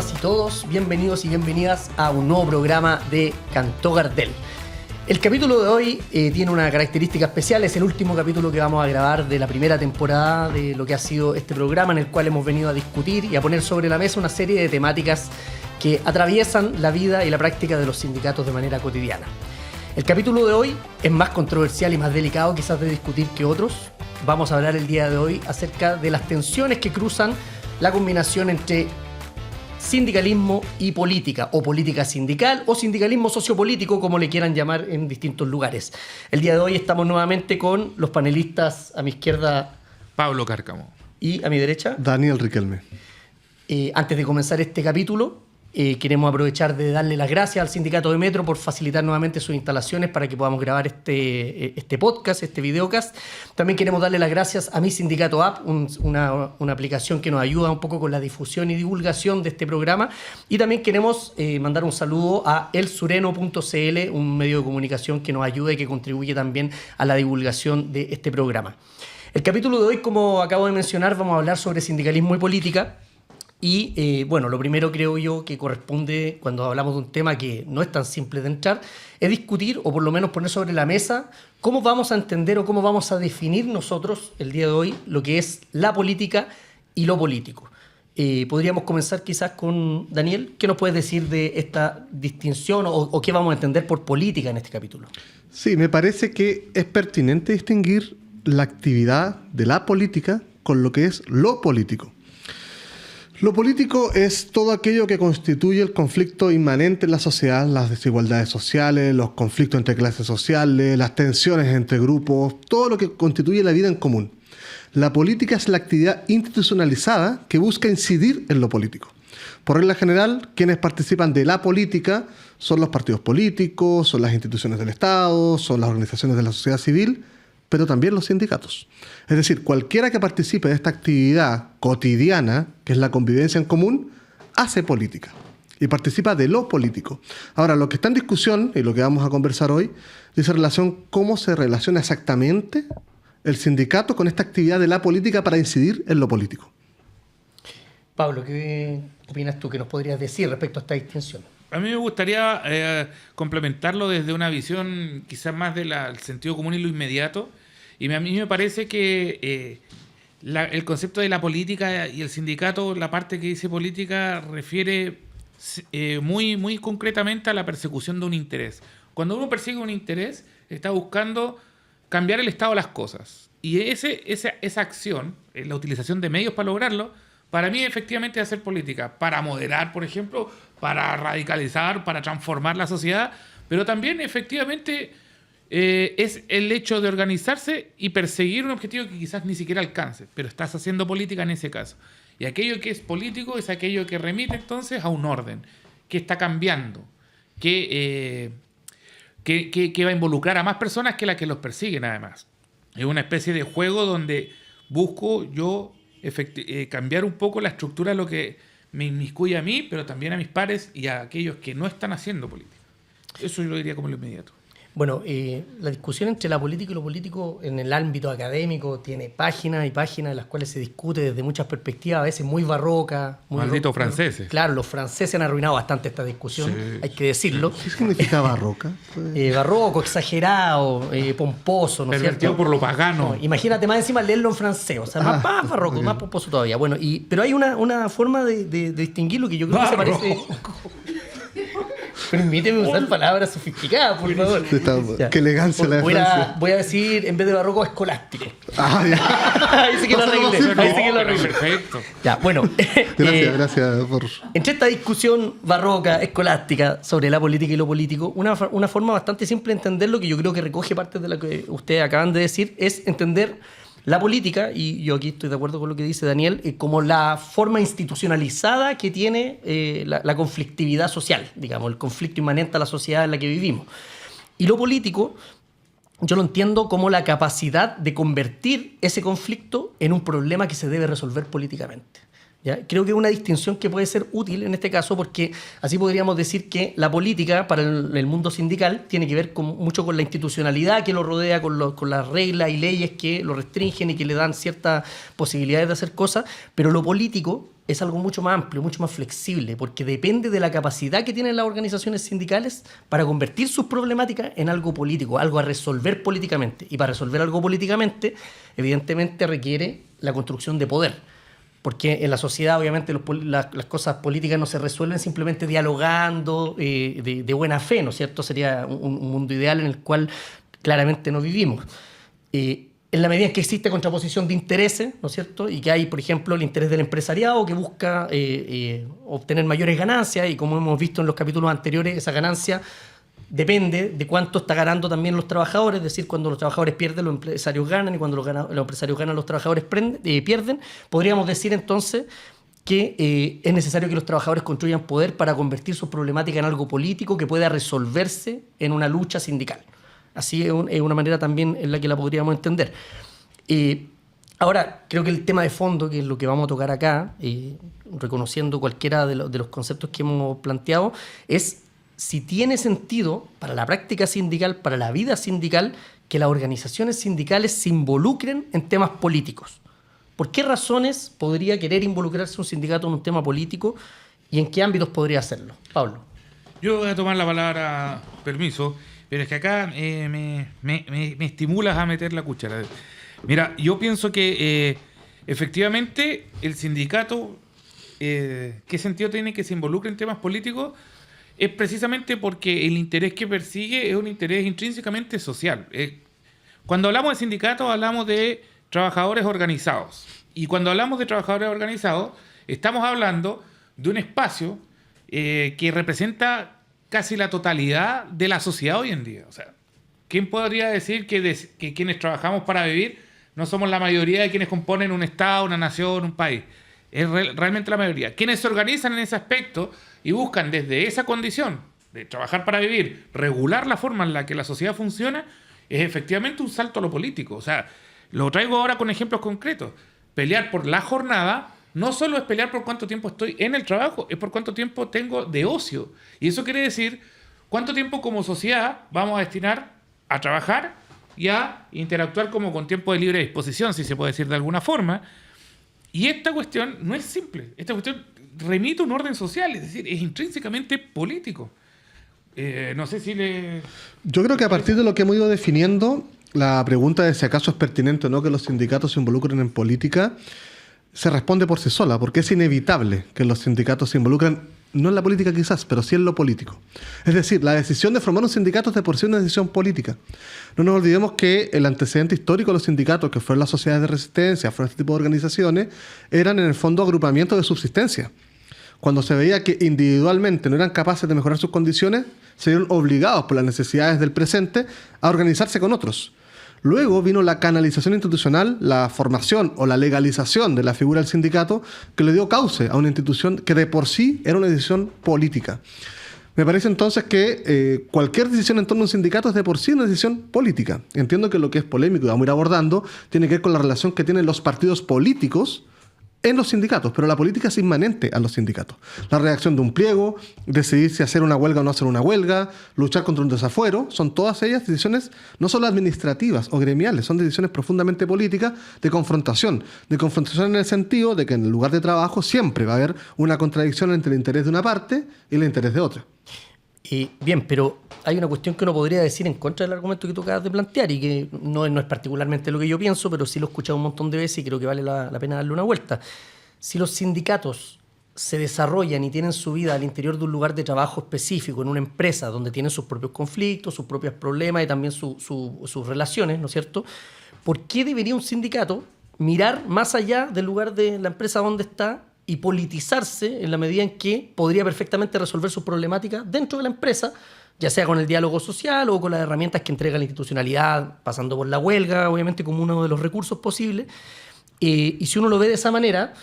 todas y todos, bienvenidos y bienvenidas a un nuevo programa de Cantó Gardel. El capítulo de hoy tiene una característica especial, es el último capítulo que vamos a grabar de la primera temporada de lo que ha sido este programa, en el cual hemos venido a discutir y a poner sobre la mesa una serie de temáticas que atraviesan la vida y la práctica de los sindicatos de manera cotidiana. El capítulo de hoy es más controversial y más delicado quizás de discutir que otros. Vamos a hablar el día de hoy acerca de las tensiones que cruzan la combinación entre sindicalismo y política, o política sindical, o sindicalismo sociopolítico, como le quieran llamar en distintos lugares. El día de hoy estamos nuevamente con los panelistas. A mi izquierda, Pablo Cárcamo. Y a mi derecha, Daniel Riquelme. Antes de comenzar este capítulo, queremos aprovechar de darle las gracias al Sindicato de Metro por facilitar nuevamente sus instalaciones para que podamos grabar este podcast, este videocast. También queremos darle las gracias a Mi Sindicato App, una aplicación que nos ayuda un poco con la difusión y divulgación de este programa. Y también queremos mandar un saludo a elsureno.cl, un medio de comunicación que nos ayuda y que contribuye también a la divulgación de este programa. El capítulo de hoy, como acabo de mencionar, vamos a hablar sobre sindicalismo y política. Y bueno, lo primero creo yo que corresponde cuando hablamos de un tema que no es tan simple de entrar, es discutir o por lo menos poner sobre la mesa cómo vamos a entender o cómo vamos a definir nosotros el día de hoy lo que es la política y lo político. Podríamos comenzar quizás con Daniel. ¿Qué nos puedes decir de esta distinción o qué vamos a entender por política en este capítulo? Sí, me parece que es pertinente distinguir la actividad de la política con lo que es lo político. Lo político es todo aquello que constituye el conflicto inmanente en la sociedad, las desigualdades sociales, los conflictos entre clases sociales, las tensiones entre grupos, todo lo que constituye la vida en común. La política es la actividad institucionalizada que busca incidir en lo político. Por regla general, quienes participan de la política son los partidos políticos, son las instituciones del Estado, son las organizaciones de la sociedad civil, pero también los sindicatos. Es decir, cualquiera que participe de esta actividad cotidiana, que es la convivencia en común, hace política y participa de lo político. Ahora, lo que está en discusión y lo que vamos a conversar hoy dice relación cómo se relaciona exactamente el sindicato con esta actividad de la política para incidir en lo político. Pablo, ¿qué opinas tú? ¿Qué nos podrías decir respecto a esta distinción? A mí me gustaría complementarlo desde una visión quizás más del sentido común y lo inmediato. Y a mí me parece que el concepto de la política y el sindicato, la parte que dice política, refiere muy concretamente a la persecución de un interés. Cuando uno persigue un interés, está buscando cambiar el estado de las cosas. Y esa acción, la utilización de medios para lograrlo, para mí efectivamente es hacer política, para moderar, por ejemplo, para radicalizar, para transformar la sociedad, pero también efectivamente es el hecho de organizarse y perseguir un objetivo que quizás ni siquiera alcance, pero estás haciendo política en ese caso. Y aquello que es político es aquello que remite entonces a un orden, que está cambiando, que va a involucrar a más personas que las que los persiguen además. Es una especie de juego donde busco yo cambiar un poco la estructura de lo que me inmiscuye a mí, pero también a mis pares y a aquellos que no están haciendo política. Eso yo lo diría como lo inmediato. Bueno, la discusión entre la política y lo político en el ámbito académico tiene páginas y páginas en las cuales se discute desde muchas perspectivas, a veces muy barroca. Malditos franceses. Claro, los franceses han arruinado bastante esta discusión, sí, hay que decirlo. ¿Qué significa barroca? Barroco, exagerado, pomposo, ¿no es cierto? Pervertido por lo pagano. No, imagínate más encima leerlo en francés, o sea, más barroco, más pomposo todavía. Bueno, pero hay una forma de distinguirlo que yo creo que se parece... Permíteme usar palabras sofisticadas, por favor. Qué elegancia la de Francia. Voy a decir, en vez de barroco, escolástico. Ahí sí que lo arreglé. Perfecto. Ya, bueno. Gracias por... Entre esta discusión barroca, escolástica, sobre la política y lo político, una forma bastante simple de entenderlo, que yo creo que recoge parte de lo que ustedes acaban de decir, es entender la política, y yo aquí estoy de acuerdo con lo que dice Daniel, como la forma institucionalizada que tiene la conflictividad social, digamos, el conflicto inmanente a la sociedad en la que vivimos. Y lo político, yo lo entiendo como la capacidad de convertir ese conflicto en un problema que se debe resolver políticamente. ¿Ya? Creo que es una distinción que puede ser útil en este caso porque así podríamos decir que la política para el mundo sindical tiene que ver mucho con la institucionalidad que lo rodea, con las reglas y leyes que lo restringen y que le dan ciertas posibilidades de hacer cosas, pero lo político es algo mucho más amplio, mucho más flexible, porque depende de la capacidad que tienen las organizaciones sindicales para convertir sus problemáticas en algo político, algo a resolver políticamente. Y para resolver algo políticamente, evidentemente requiere la construcción de poder. Porque en la sociedad, obviamente, las cosas políticas no se resuelven simplemente dialogando de buena fe, ¿no es cierto? Sería un mundo ideal en el cual claramente no vivimos. En la medida en que existe contraposición de intereses, ¿no es cierto? Y que hay, por ejemplo, el interés del empresariado que busca obtener mayores ganancias, y como hemos visto en los capítulos anteriores, esa ganancia depende de cuánto está ganando también los trabajadores, es decir, cuando los trabajadores pierden, los empresarios ganan, y cuando los empresarios ganan, los trabajadores pierden. Podríamos decir entonces que es necesario que los trabajadores construyan poder para convertir sus problemáticas en algo político que pueda resolverse en una lucha sindical. Así es una manera también en la que la podríamos entender. Ahora, creo que el tema de fondo, que es lo que vamos a tocar acá, reconociendo cualquiera de los conceptos que hemos planteado, es si tiene sentido para la práctica sindical, para la vida sindical, que las organizaciones sindicales se involucren en temas políticos. ¿Por qué razones podría querer involucrarse un sindicato en un tema político y en qué ámbitos podría hacerlo? Pablo. Yo voy a tomar la palabra, permiso, pero es que acá me estimulas a meter la cuchara. Mira, yo pienso que efectivamente el sindicato, ¿qué sentido tiene que se involucre en temas políticos? Es precisamente porque el interés que persigue es un interés intrínsecamente social. Cuando hablamos de sindicatos, hablamos de trabajadores organizados. Y cuando hablamos de trabajadores organizados, estamos hablando de un espacio que representa casi la totalidad de la sociedad hoy en día. O sea, ¿quién podría decir que quienes trabajamos para vivir no somos la mayoría de quienes componen un Estado, una nación, un país? Es realmente la mayoría. Quienes se organizan en ese aspecto y buscan desde esa condición de trabajar para vivir, regular la forma en la que la sociedad funciona, es efectivamente un salto a lo político. O sea, lo traigo ahora con ejemplos concretos. Pelear por la jornada no solo es pelear por cuánto tiempo estoy en el trabajo, es por cuánto tiempo tengo de ocio. Y eso quiere decir cuánto tiempo como sociedad vamos a destinar a trabajar y a interactuar como con tiempo de libre disposición, si se puede decir de alguna forma. Y esta cuestión no es simple. Esta cuestión remite a un orden social, es decir, es intrínsecamente político. No sé si le... Yo creo que a partir de lo que hemos ido definiendo, la pregunta de si acaso es pertinente o no que los sindicatos se involucren en política, se responde por sí sola, porque es inevitable que los sindicatos se involucren, no en la política quizás, pero sí en lo político. Es decir, la decisión de formar un sindicato es de por sí una decisión política. No nos olvidemos que el antecedente histórico de los sindicatos, que fueron las sociedades de resistencia, fueron este tipo de organizaciones, eran en el fondo agrupamientos de subsistencia. Cuando se veía que individualmente no eran capaces de mejorar sus condiciones, se vieron obligados por las necesidades del presente a organizarse con otros. Luego vino la canalización institucional, la formación o la legalización de la figura del sindicato, que le dio cauce a una institución que de por sí era una decisión política. Me parece entonces que cualquier decisión en torno a un sindicato es de por sí una decisión política. Entiendo que lo que es polémico y vamos a ir abordando tiene que ver con la relación que tienen los partidos políticos en los sindicatos, pero la política es inmanente a los sindicatos. La redacción de un pliego, decidir si hacer una huelga o no hacer una huelga, luchar contra un desafuero, son todas ellas decisiones no solo administrativas o gremiales, son decisiones profundamente políticas de confrontación. De confrontación en el sentido de que en el lugar de trabajo siempre va a haber una contradicción entre el interés de una parte y el interés de otra. Bien, pero hay una cuestión que uno podría decir en contra del argumento que tú acabas de plantear y que no es particularmente lo que yo pienso, pero sí lo he escuchado un montón de veces y creo que vale la pena darle una vuelta. Si los sindicatos se desarrollan y tienen su vida al interior de un lugar de trabajo específico, en una empresa donde tienen sus propios conflictos, sus propios problemas y también sus relaciones, ¿no es cierto? ¿Por qué debería un sindicato mirar más allá del lugar de la empresa donde está y politizarse en la medida en que podría perfectamente resolver sus problemáticas dentro de la empresa, ya sea con el diálogo social o con las herramientas que entrega la institucionalidad, pasando por la huelga, obviamente como uno de los recursos posibles? Y si uno lo ve de esa manera,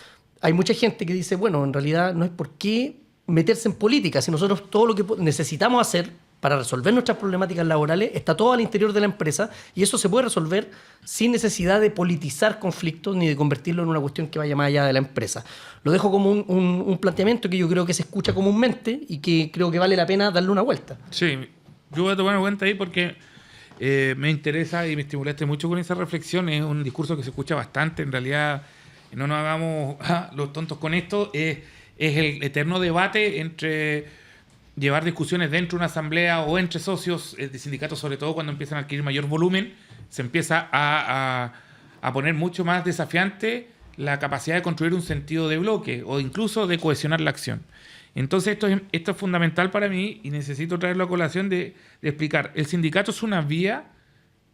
hay mucha gente que dice, bueno, en realidad no es por qué meterse en política, si nosotros todo lo que necesitamos hacer para resolver nuestras problemáticas laborales está todo al interior de la empresa, y eso se puede resolver sin necesidad de politizar conflictos ni de convertirlo en una cuestión que vaya más allá de la empresa. Lo dejo como un planteamiento que yo creo que se escucha comúnmente y que creo que vale la pena darle una vuelta. Sí, yo voy a tomar en cuenta ahí porque me interesa y me estimulaste mucho con esa reflexión. Es un discurso que se escucha bastante. En realidad, no nos hagamos los tontos con esto. Es el eterno debate entre llevar discusiones dentro de una asamblea o entre socios de sindicatos, sobre todo cuando empiezan a adquirir mayor volumen, se empieza a poner mucho más desafiante la capacidad de construir un sentido de bloque o incluso de cohesionar la acción. Entonces esto es fundamental para mí y necesito traerlo a colación de explicar. El sindicato es una vía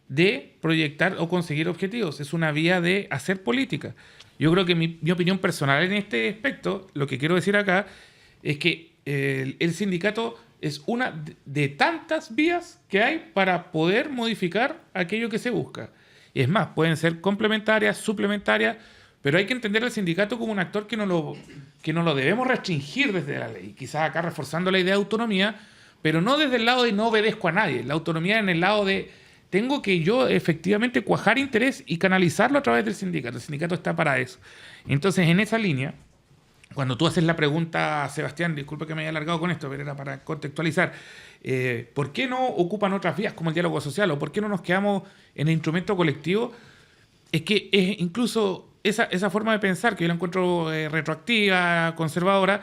de proyectar o conseguir objetivos, es una vía de hacer política. Yo creo que mi opinión personal en este aspecto, lo que quiero decir acá, es que el sindicato es una de tantas vías que hay para poder modificar aquello que se busca. Y es más, pueden ser complementarias, suplementarias, pero hay que entender al sindicato como un actor que no lo debemos restringir desde la ley. Quizás acá reforzando la idea de autonomía, pero no desde el lado de no obedezco a nadie. La autonomía en el lado de tengo que yo efectivamente cuajar interés y canalizarlo a través del sindicato. El sindicato está para eso. Entonces, en esa línea, cuando tú haces la pregunta, Sebastián, disculpa que me haya alargado con esto, pero era para contextualizar, ¿por qué no ocupan otras vías como el diálogo social o por qué no nos quedamos en el instrumento colectivo? Es que es incluso esa forma de pensar, que yo la encuentro retroactiva, conservadora,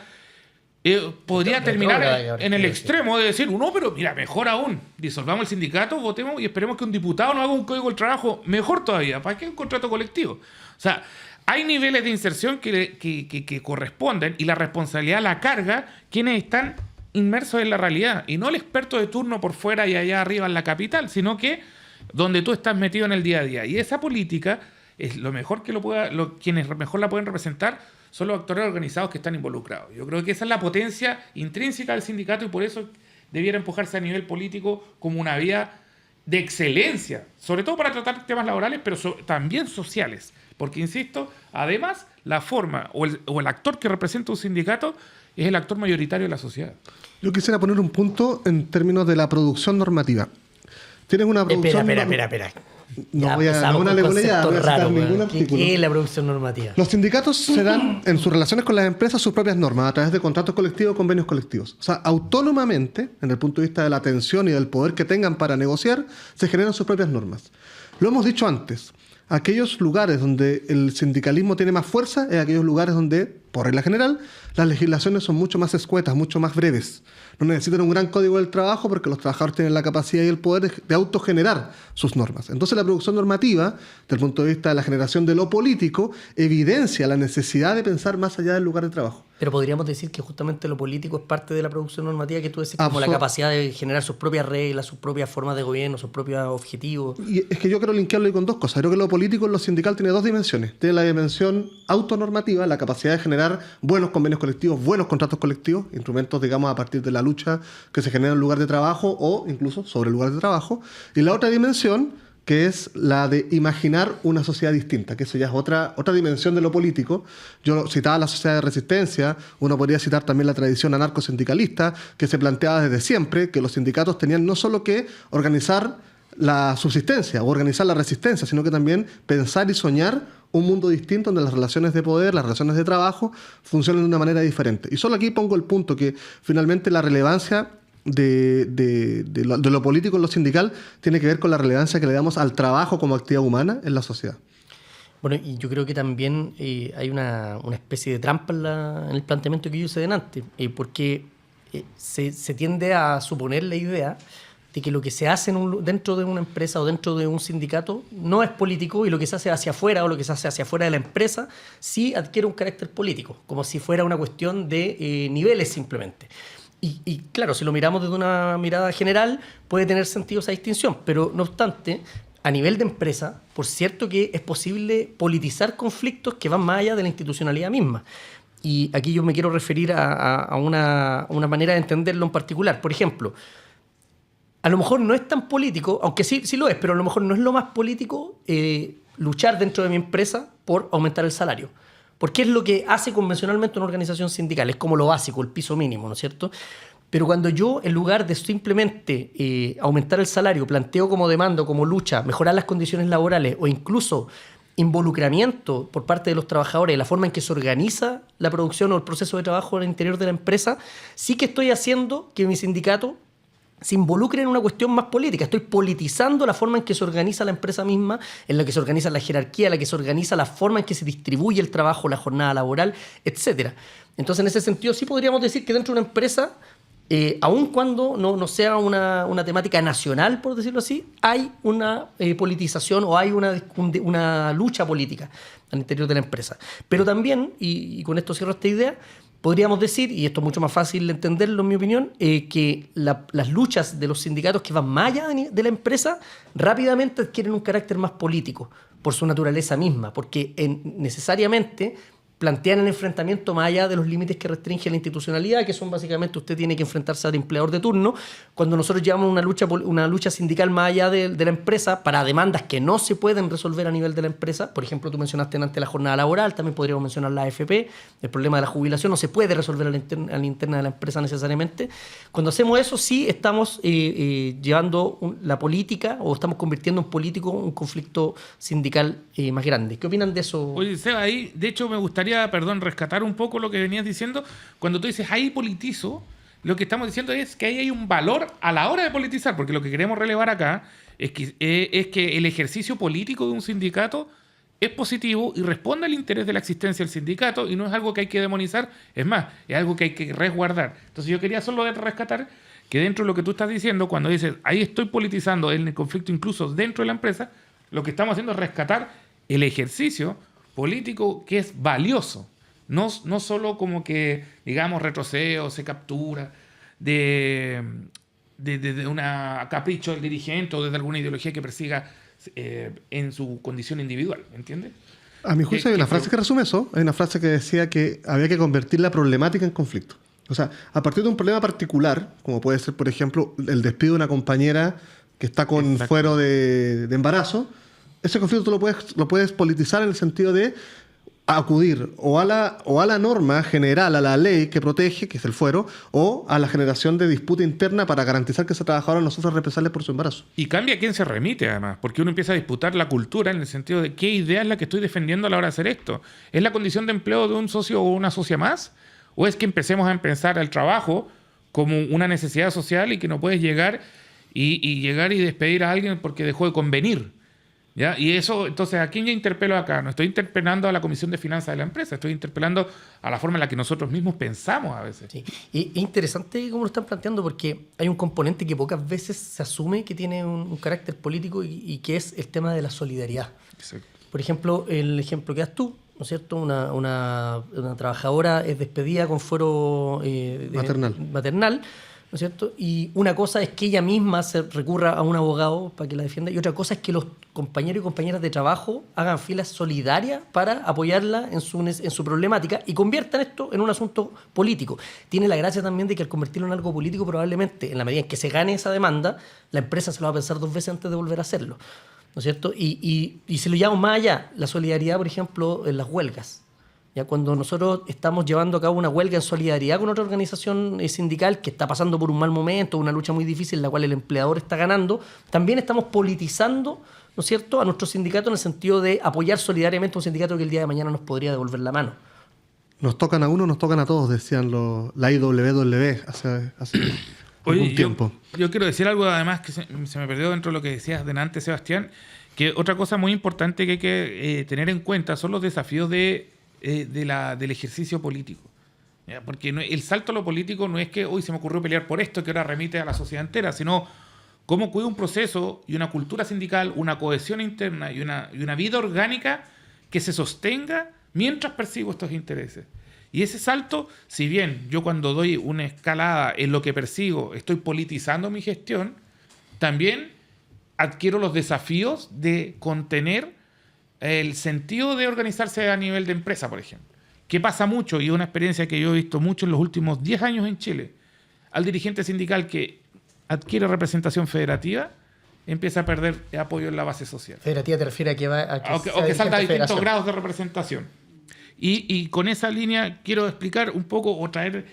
podría terminar en el extremo de decir, no, pero mira, mejor aún, disolvamos el sindicato, votemos y esperemos que un diputado nos haga un código del trabajo, mejor todavía, ¿para qué un contrato colectivo? O sea, hay niveles de inserción que corresponden y la responsabilidad la carga quienes están inmersos en la realidad y no el experto de turno por fuera y allá arriba en la capital, sino que donde tú estás metido en el día a día. Y esa política es lo mejor que quienes mejor la pueden representar son los actores organizados que están involucrados. Yo creo que esa es la potencia intrínseca del sindicato y por eso debiera empujarse a nivel político como una vía de excelencia, sobre todo para tratar temas laborales, pero también sociales. Porque, insisto, además, la forma o el actor que representa un sindicato es el actor mayoritario de la sociedad. Yo quisiera poner un punto en términos de la producción normativa. Tienes una producción... Espera. No voy a dar una alegoría, no voy a citar ningún artículo. ¿Qué es la producción normativa? Los sindicatos se dan en sus relaciones con las empresas sus propias normas a través de contratos colectivos o convenios colectivos. O sea, autónomamente, en el punto de vista de la atención y del poder que tengan para negociar, se generan sus propias normas. Lo hemos dicho antes. Aquellos lugares donde el sindicalismo tiene más fuerza es aquellos lugares donde, por regla general, las legislaciones son mucho más escuetas, mucho más breves. No necesitan un gran código del trabajo porque los trabajadores tienen la capacidad y el poder de autogenerar sus normas. Entonces la producción normativa, desde el punto de vista de la generación de lo político, evidencia la necesidad de pensar más allá del lugar de trabajo. Pero podríamos decir que justamente lo político es parte de la producción normativa que tú decís, como la capacidad de generar sus propias reglas, sus propias formas de gobierno, sus propios objetivos. Y es que yo quiero linkearlo con dos cosas. Creo que lo político en lo sindical tiene dos dimensiones. Tiene la dimensión autonormativa, la capacidad de generar buenos convenios colectivos, buenos contratos colectivos, instrumentos, digamos, a partir de la lucha que se genera en el lugar de trabajo o incluso sobre el lugar de trabajo. Y la otra dimensión, que es la de imaginar una sociedad distinta, que eso ya es otra dimensión de lo político. Yo citaba la sociedad de resistencia, uno podría citar también la tradición anarcosindicalista, que se planteaba desde siempre que los sindicatos tenían no solo que organizar la subsistencia o organizar la resistencia, sino que también pensar y soñar un mundo distinto donde las relaciones de poder, las relaciones de trabajo funcionen de una manera diferente. Y solo aquí pongo el punto que finalmente la relevancia de lo político en lo sindical tiene que ver con la relevancia que le damos al trabajo como actividad humana en la sociedad. Bueno, y yo creo que también hay una especie de trampa en el planteamiento que yo hice delante, porque se tiende a suponer la idea de que lo que se hace dentro de una empresa o dentro de un sindicato no es político y lo que se hace hacia afuera o lo que se hace hacia afuera de la empresa sí adquiere un carácter político, como si fuera una cuestión de niveles simplemente. Y claro, si lo miramos desde una mirada general, puede tener sentido esa distinción, pero no obstante, a nivel de empresa, por cierto que es posible politizar conflictos que van más allá de la institucionalidad misma. Y aquí yo me quiero referir a una manera de entenderlo en particular. Por ejemplo, a lo mejor no es tan político, aunque sí lo es, pero a lo mejor no es lo más político luchar dentro de mi empresa por aumentar el salario. Porque es lo que hace convencionalmente una organización sindical, es como lo básico, el piso mínimo, ¿no es cierto? Pero cuando yo, en lugar de simplemente aumentar el salario, planteo como demanda, como lucha, mejorar las condiciones laborales o incluso involucramiento por parte de los trabajadores, la forma en que se organiza la producción o el proceso de trabajo al interior de la empresa, sí que estoy haciendo que mi sindicato se involucre en una cuestión más política. Estoy politizando la forma en que se organiza la empresa misma, en la que se organiza la jerarquía, en la que se organiza la forma en que se distribuye el trabajo, la jornada laboral, etc. Entonces, en ese sentido, sí podríamos decir que dentro de una empresa, aun cuando no sea una temática nacional, por decirlo así, hay una politización o hay una lucha política al interior de la empresa. Pero también, y con esto cierro esta idea, podríamos decir, y esto es mucho más fácil de entenderlo en mi opinión, que las luchas de los sindicatos que van más allá de la empresa rápidamente adquieren un carácter más político por su naturaleza misma, porque necesariamente plantean el enfrentamiento más allá de los límites que restringe la institucionalidad, que son básicamente usted tiene que enfrentarse al empleador de turno. Cuando nosotros llevamos una lucha sindical más allá de la empresa para demandas que no se pueden resolver a nivel de la empresa, por ejemplo, tú mencionaste antes la jornada laboral, también podríamos mencionar la AFP, el problema de la jubilación no se puede resolver a la interna de la empresa necesariamente. Cuando hacemos eso, sí estamos llevando la política o estamos convirtiendo en político un conflicto sindical más grande. ¿Qué opinan de eso? Oye, Seba, ahí, de hecho, me gustaría, rescatar un poco lo que venías diciendo. Cuando tú dices, ahí politizo, lo que estamos diciendo es que ahí hay un valor a la hora de politizar, porque lo que queremos relevar acá es que el ejercicio político de un sindicato es positivo y responde al interés de la existencia del sindicato y no es algo que hay que demonizar, es más, es algo que hay que resguardar. Entonces yo quería solo rescatar que dentro de lo que tú estás diciendo, cuando dices, ahí estoy politizando en el conflicto incluso dentro de la empresa, lo que estamos haciendo es rescatar el ejercicio político que es valioso, no solo como que, digamos, retrocedo, se captura de un capricho del dirigente o de alguna ideología que persiga en su condición individual, ¿entiendes? A mi juicio hay una frase que resume eso, hay una frase que decía que había que convertir la problemática en conflicto. O sea, a partir de un problema particular, como puede ser, por ejemplo, el despido de una compañera que está con fuero de embarazo, ese conflicto tú lo puedes politizar en el sentido de acudir o a la norma general, a la ley que protege, que es el fuero, o a la generación de disputa interna para garantizar que ese trabajador no sufra represalias por su embarazo. Y cambia a quién se remite, además, porque uno empieza a disputar la cultura en el sentido de qué idea es la que estoy defendiendo a la hora de hacer esto. ¿Es la condición de empleo de un socio o una socia más? ¿O es que empecemos a pensar el trabajo como una necesidad social y que no puedes llegar y despedir a alguien porque dejó de convenir? ¿Ya? Y eso, entonces, ¿a quién yo interpelo acá? No estoy interpelando a la Comisión de Finanzas de la empresa, estoy interpelando a la forma en la que nosotros mismos pensamos a veces. Sí. Y es interesante cómo lo están planteando porque hay un componente que pocas veces se asume que tiene un carácter político y que es el tema de la solidaridad. Exacto. Por ejemplo, el ejemplo que das tú, ¿no es cierto? Una trabajadora es despedida con fuero maternal, ¿no es cierto? Y una cosa es que ella misma se recurra a un abogado para que la defienda y otra cosa es que los compañeros y compañeras de trabajo hagan filas solidarias para apoyarla en su problemática y conviertan esto en un asunto político. Tiene la gracia también de que al convertirlo en algo político probablemente, en la medida en que se gane esa demanda, la empresa se lo va a pensar 2 veces antes de volver a hacerlo, ¿no es cierto? Y si lo llevamos más allá, la solidaridad, por ejemplo, en las huelgas. Ya cuando nosotros estamos llevando a cabo una huelga en solidaridad con otra organización sindical que está pasando por un mal momento, una lucha muy difícil en la cual el empleador está ganando, también estamos politizando, ¿no es cierto?, a nuestro sindicato en el sentido de apoyar solidariamente a un sindicato que el día de mañana nos podría devolver la mano. Nos tocan a uno, nos tocan a todos, decían la IWW hace algún tiempo. Yo quiero decir algo además que se me perdió dentro de lo que decías delante, Sebastián, que otra cosa muy importante que hay que tener en cuenta son los desafíos del ejercicio político. ¿Ya? Porque el salto a lo político no es que hoy se me ocurrió pelear por esto que ahora remite a la sociedad entera, sino cómo cuida un proceso y una cultura sindical, una cohesión interna y una vida orgánica que se sostenga mientras persigo estos intereses. Y ese salto, si bien yo cuando doy una escalada en lo que persigo estoy politizando mi gestión, también adquiero los desafíos de contener el sentido de organizarse a nivel de empresa, por ejemplo. ¿Qué pasa mucho? Y es una experiencia que yo he visto mucho en los últimos 10 años en Chile. Al dirigente sindical que adquiere representación federativa empieza a perder apoyo en la base social. Federativa te refiere a que va a que salta a distintos grados de representación. Y con esa línea quiero explicar un poco o traer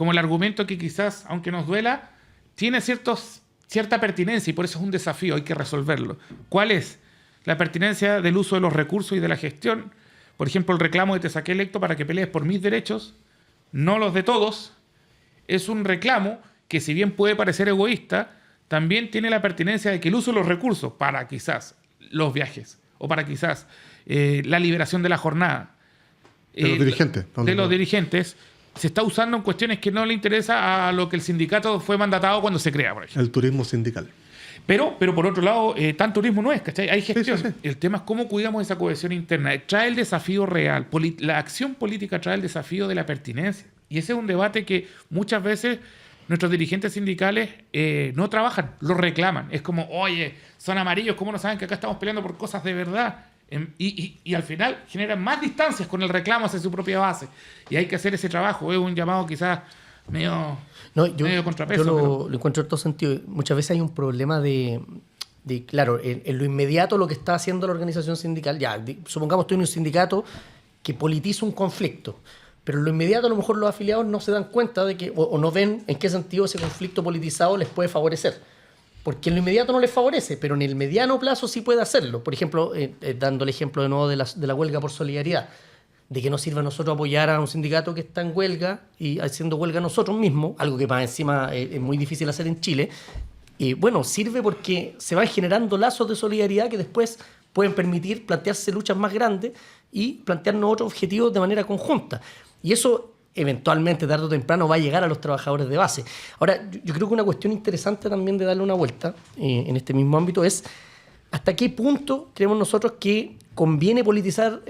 como el argumento que quizás, aunque nos duela, tiene cierta pertinencia y por eso es un desafío, hay que resolverlo. ¿Cuál es? La pertinencia del uso de los recursos y de la gestión. Por ejemplo, el reclamo de te saqué electo para que pelees por mis derechos, no los de todos. Es un reclamo que, si bien puede parecer egoísta, también tiene la pertinencia de que el uso de los recursos para quizás los viajes o para quizás la liberación de la jornada De los dirigentes. Se está usando en cuestiones que no le interesa a lo que el sindicato fue mandatado cuando se crea, por ejemplo. El turismo sindical. Pero por otro lado, tan turismo no es, ¿cachai? Hay gestión. Sí. El tema es cómo cuidamos esa cohesión interna. Trae el desafío real. La acción política trae el desafío de la pertinencia. Y ese es un debate que muchas veces nuestros dirigentes sindicales no trabajan, lo reclaman. Es como, oye, son amarillos, ¿cómo no saben que acá estamos peleando por cosas de verdad? Y al final generan más distancias con el reclamo hacia su propia base. Y hay que hacer ese trabajo. Es un llamado quizás medio contrapeso. Yo lo encuentro en todo sentido. Muchas veces hay un problema claro, en lo inmediato lo que está haciendo la organización sindical. Supongamos estoy en un sindicato que politiza un conflicto. Pero en lo inmediato a lo mejor los afiliados no se dan cuenta de que, o no ven en qué sentido ese conflicto politizado les puede favorecer. Porque en lo inmediato no les favorece, pero en el mediano plazo sí puede hacerlo. Por ejemplo, dando el ejemplo de nuevo de la huelga por solidaridad, de que no sirva a nosotros apoyar a un sindicato que está en huelga y haciendo huelga nosotros mismos, algo que más encima es muy difícil hacer en Chile. Bueno, sirve porque se van generando lazos de solidaridad que después pueden permitir plantearse luchas más grandes y plantearnos otros objetivos de manera conjunta. Y eso eventualmente, tarde o temprano, va a llegar a los trabajadores de base. Ahora, yo creo que una cuestión interesante también de darle una vuelta en este mismo ámbito es hasta qué punto creemos nosotros que conviene politizar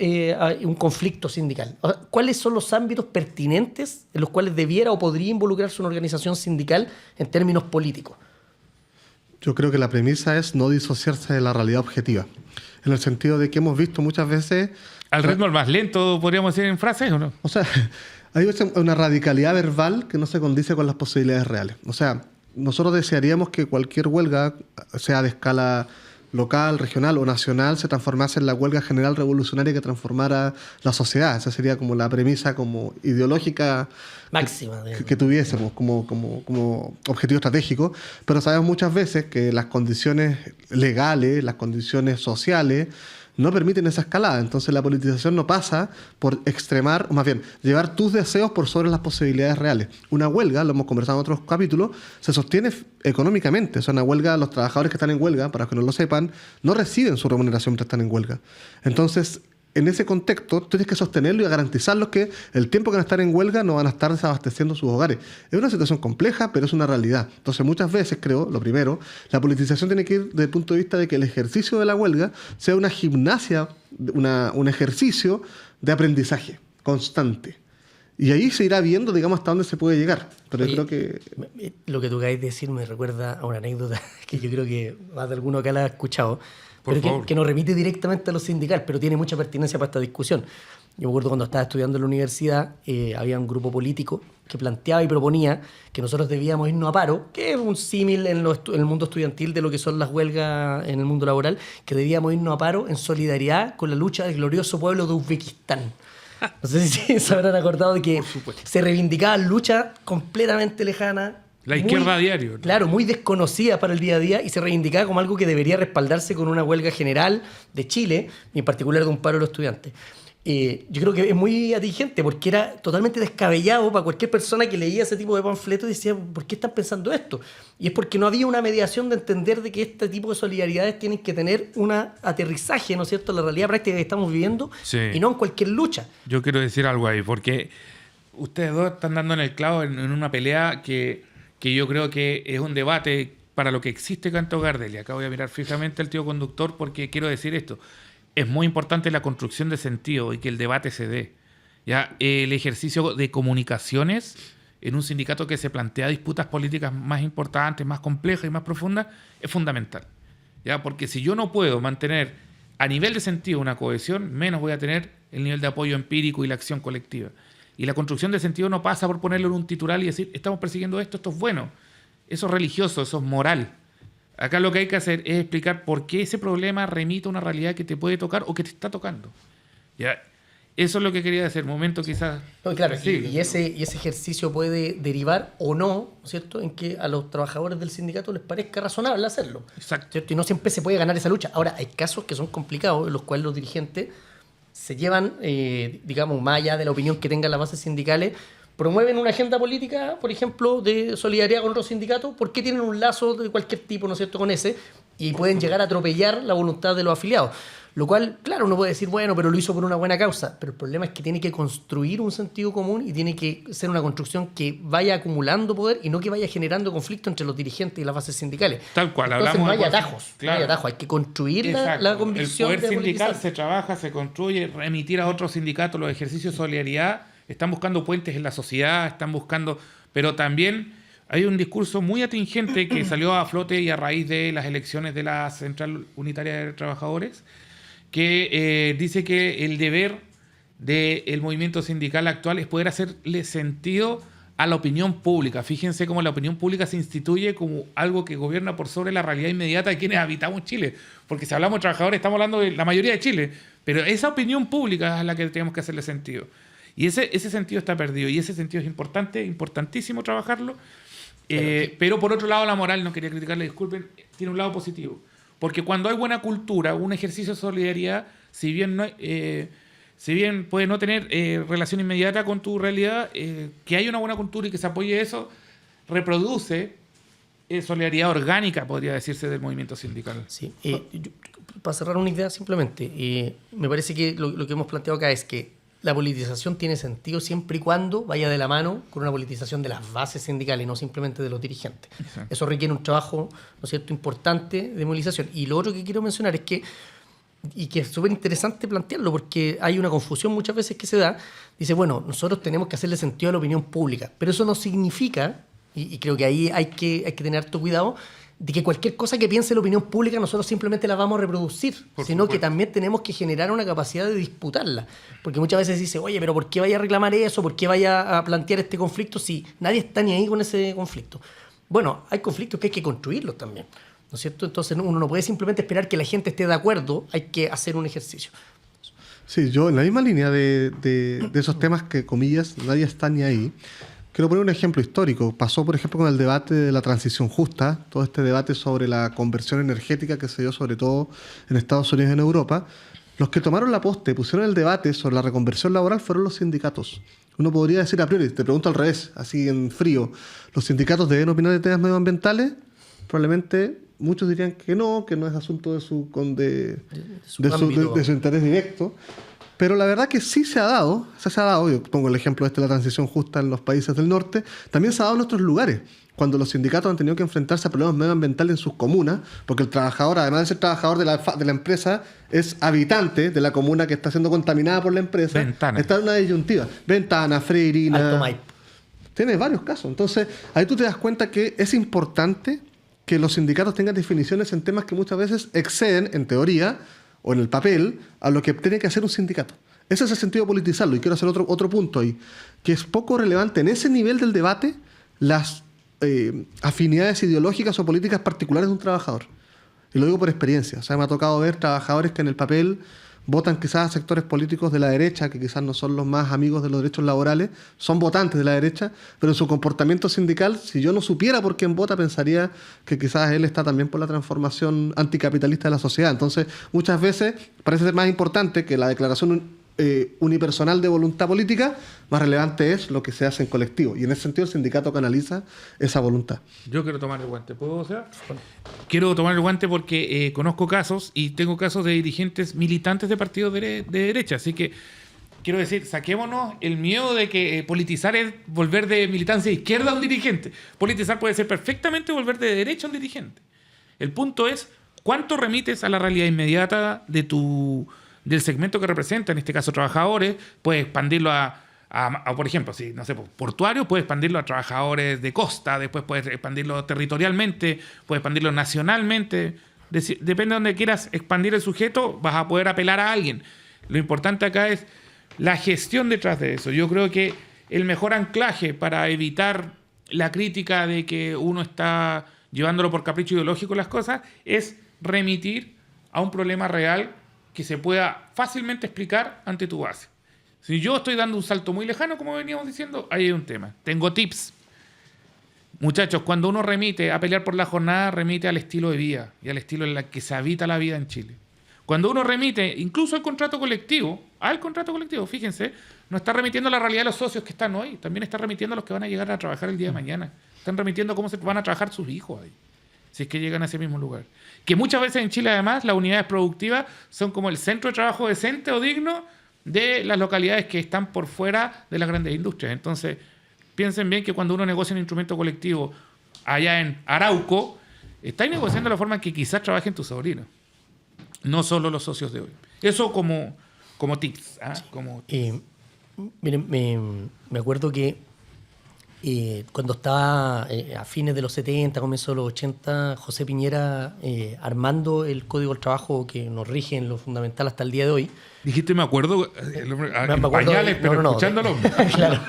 un conflicto sindical. ¿Cuáles son los ámbitos pertinentes en los cuales debiera o podría involucrarse una organización sindical en términos políticos? Yo creo que la premisa es no disociarse de la realidad objetiva. En el sentido de que hemos visto muchas veces... Al ritmo más lento, podríamos decir en frases, ¿o no? O sea, hay una radicalidad verbal que no se condice con las posibilidades reales. O sea, nosotros desearíamos que cualquier huelga, sea de escala local, regional o nacional, se transformase en la huelga general revolucionaria que transformara la sociedad. Esa sería como la premisa como ideológica máxima que tuviésemos como objetivo estratégico. Pero sabemos muchas veces que las condiciones legales, las condiciones sociales, no permiten esa escalada. Entonces la politización no pasa por extremar, o más bien, llevar tus deseos por sobre las posibilidades reales. Una huelga, lo hemos conversado en otros capítulos, se sostiene económicamente. O sea, una huelga, los trabajadores que están en huelga, para los que no lo sepan, no reciben su remuneración mientras están en huelga. Entonces, en ese contexto, tienes que sostenerlo y garantizarlos que el tiempo que van a estar en huelga no van a estar desabasteciendo sus hogares. Es una situación compleja, pero es una realidad. Entonces, muchas veces, creo, lo primero, la politización tiene que ir desde el punto de vista de que el ejercicio de la huelga sea una gimnasia, un ejercicio de aprendizaje constante. Y ahí se irá viendo, digamos, hasta dónde se puede llegar. Pero yo creo que... Lo que tú acabas de decir me recuerda a una anécdota que yo creo que más de alguno acá la ha escuchado. Pero que nos remite directamente a lo sindical, pero tiene mucha pertinencia para esta discusión. Yo me acuerdo cuando estaba estudiando en la universidad, había un grupo político que planteaba y proponía que nosotros debíamos irnos a paro, que es un símil en el mundo estudiantil de lo que son las huelgas en el mundo laboral, que debíamos irnos a paro en solidaridad con la lucha del glorioso pueblo de Uzbekistán. No sé si se habrán acordado de que se reivindicaban luchas completamente lejanas. La izquierda a diario, ¿no? Claro, muy desconocida para el día a día y se reivindicaba como algo que debería respaldarse con una huelga general de Chile y en particular de un paro de los estudiantes. Yo creo que es muy atingente porque era totalmente descabellado para cualquier persona que leía ese tipo de panfletos y decía, ¿por qué están pensando esto? Y es porque no había una mediación de entender de que este tipo de solidaridades tienen que tener un aterrizaje, ¿no es cierto?, en la realidad práctica que estamos viviendo, sí, y no en cualquier lucha. Yo quiero decir algo ahí, porque ustedes dos están dando en el clavo en una pelea que yo creo que es un debate para lo que existe Canto Gardel. Y acá voy a mirar fijamente al tío conductor porque quiero decir esto. Es muy importante la construcción de sentido y que el debate se dé. ¿Ya? El ejercicio de comunicaciones en un sindicato que se plantea disputas políticas más importantes, más complejas y más profundas es fundamental. ¿Ya? Porque si yo no puedo mantener a nivel de sentido una cohesión, menos voy a tener el nivel de apoyo empírico y la acción colectiva. Y la construcción de sentido no pasa por ponerlo en un titular y decir, estamos persiguiendo esto, esto es bueno. Eso es religioso, eso es moral. Acá lo que hay que hacer es explicar por qué ese problema remite a una realidad que te puede tocar o que te está tocando. ¿Ya? Eso es lo que quería decir. Momento quizás... No, claro, sí. y ese ejercicio puede derivar o no, ¿cierto?, en que a los trabajadores del sindicato les parezca razonable hacerlo. Exacto. ¿Cierto? Y no siempre se puede ganar esa lucha. Ahora, hay casos que son complicados en los cuales los dirigentes se llevan, digamos, más allá de la opinión que tengan las bases sindicales, promueven una agenda política, por ejemplo, de solidaridad con otros sindicatos, porque tienen un lazo de cualquier tipo, ¿no es cierto?, con ese, y pueden llegar a atropellar la voluntad de los afiliados. Lo cual, claro, uno puede decir, bueno, pero lo hizo por una buena causa, pero el problema es que tiene que construir un sentido común y tiene que ser una construcción que vaya acumulando poder y no que vaya generando conflicto entre los dirigentes y las bases sindicales. Tal cual, entonces hablamos no hay de atajos, claro. no hay atajos, hay que construir la convicción. El poder de sindical politizar. se trabaja, se construye, remitir a otros sindicatos los ejercicios de solidaridad, están buscando puentes en la sociedad, están buscando, pero también hay un discurso muy atingente que salió a flote y a raíz de las elecciones de la Central Unitaria de Trabajadores, que dice que el deber del movimiento sindical actual es poder hacerle sentido a la opinión pública. Fíjense cómo la opinión pública se instituye como algo que gobierna por sobre la realidad inmediata de quienes habitamos Chile. Porque si hablamos de trabajadores, estamos hablando de la mayoría de Chile. Pero esa opinión pública es a la que tenemos que hacerle sentido. Y ese sentido está perdido. Y ese sentido es importante, importantísimo trabajarlo. Pero por otro lado, la moral, no quería criticarle, disculpen, tiene un lado positivo. Porque cuando hay buena cultura, un ejercicio de solidaridad, si bien puede no tener relación inmediata con tu realidad, que haya una buena cultura y que se apoye eso, reproduce solidaridad orgánica, podría decirse, del movimiento sindical. Sí. Para cerrar una idea, simplemente, me parece que lo que hemos planteado acá es que la politización tiene sentido siempre y cuando vaya de la mano con una politización de las bases sindicales, no simplemente de los dirigentes. Exacto. Eso requiere un trabajo, ¿no es cierto?, importante de movilización. Y lo otro que quiero mencionar es que, y que es súper interesante plantearlo, porque hay una confusión muchas veces que se da, dice, bueno, nosotros tenemos que hacerle sentido a la opinión pública, pero eso no significa, y creo que ahí hay que tener harto cuidado, de que cualquier cosa que piense la opinión pública nosotros simplemente la vamos a reproducir, sino que también tenemos que generar una capacidad de disputarla. Porque muchas veces dice, oye, pero ¿por qué vaya a reclamar eso? ¿Por qué vaya a plantear este conflicto si nadie está ni ahí con ese conflicto? Bueno, hay conflictos que hay que construirlos también, ¿no es cierto? Entonces uno no puede simplemente esperar que la gente esté de acuerdo, hay que hacer un ejercicio. Sí, yo en la misma línea de esos temas que, comillas, nadie está ni ahí. Quiero poner un ejemplo histórico. Pasó, por ejemplo, con el debate de la transición justa, todo este debate sobre la conversión energética que se dio sobre todo en Estados Unidos y en Europa. Los que tomaron la posta y pusieron el debate sobre la reconversión laboral fueron los sindicatos. Uno podría decir a priori, te pregunto al revés, así en frío, ¿los sindicatos deben opinar de temas medioambientales? Probablemente muchos dirían que no es asunto de su interés directo. Pero la verdad que sí se ha dado, yo pongo el ejemplo de la transición justa en los países del norte, también se ha dado en otros lugares, cuando los sindicatos han tenido que enfrentarse a problemas medioambientales en sus comunas, porque el trabajador, además de ser trabajador de la empresa, es habitante de la comuna que está siendo contaminada por la empresa. Ventana. Está en una disyuntiva. Ventana, Freirina. Alto Maipo. Tienes varios casos. Entonces, ahí tú te das cuenta que es importante que los sindicatos tengan definiciones en temas que muchas veces exceden, en teoría, o en el papel, a lo que tiene que hacer un sindicato. Ese es el sentido de politizarlo. Y quiero hacer otro punto ahí, que es poco relevante en ese nivel del debate las afinidades ideológicas o políticas particulares de un trabajador. Y lo digo por experiencia. O sea, me ha tocado ver trabajadores que en el papel votan quizás a sectores políticos de la derecha, que quizás no son los más amigos de los derechos laborales, son votantes de la derecha, pero en su comportamiento sindical, si yo no supiera por quién vota, pensaría que quizás él está también por la transformación anticapitalista de la sociedad. Entonces, muchas veces parece ser más importante que la declaración unipersonal de voluntad política, más relevante es lo que se hace en colectivo. Y en ese sentido el sindicato canaliza esa voluntad. Yo quiero tomar el guante, ¿puedo? Quiero tomar el guante porque conozco casos y tengo casos de dirigentes militantes de partidos de derecha. Así que quiero decir, saquémonos el miedo de que politizar es volver de militancia de izquierda a un dirigente. Politizar puede ser perfectamente volver de derecha a un dirigente. El punto es cuánto remites a la realidad inmediata del segmento que representa, en este caso trabajadores. Puedes expandirlo a por ejemplo, si no sé, portuario, puedes expandirlo a trabajadores de costa, después puedes expandirlo territorialmente, puedes expandirlo nacionalmente. Depende de donde quieras expandir el sujeto, vas a poder apelar a alguien. Lo importante acá es la gestión detrás de eso. Yo creo que el mejor anclaje para evitar la crítica de que uno está llevándolo por capricho ideológico las cosas es remitir a un problema real que se pueda fácilmente explicar ante tu base. Si yo estoy dando un salto muy lejano, como veníamos diciendo, ahí hay un tema. Tengo tips. Muchachos, cuando uno remite a pelear por la jornada, remite al estilo de vida y al estilo en el que se habita la vida en Chile. Cuando uno remite, incluso al contrato colectivo, fíjense, no está remitiendo a la realidad de los socios que están hoy, también está remitiendo a los que van a llegar a trabajar el día de mañana. Están remitiendo a cómo se van a trabajar sus hijos ahí, si es que llegan a ese mismo lugar. Que muchas veces en Chile, además, las unidades productivas son como el centro de trabajo decente o digno de las localidades que están por fuera de las grandes industrias. Entonces, piensen bien que cuando uno negocia un instrumento colectivo allá en Arauco, estáis negociando la forma en que quizás trabajen tus sobrinos, no solo los socios de hoy. Eso como tips. Sí. Miren, me acuerdo que cuando estaba a fines de los 70, comienzos de los 80, José Piñera armando el Código del Trabajo que nos rige en lo fundamental hasta el día de hoy. Dijiste, me acuerdo, pañales, pero escuchándolo. Claro.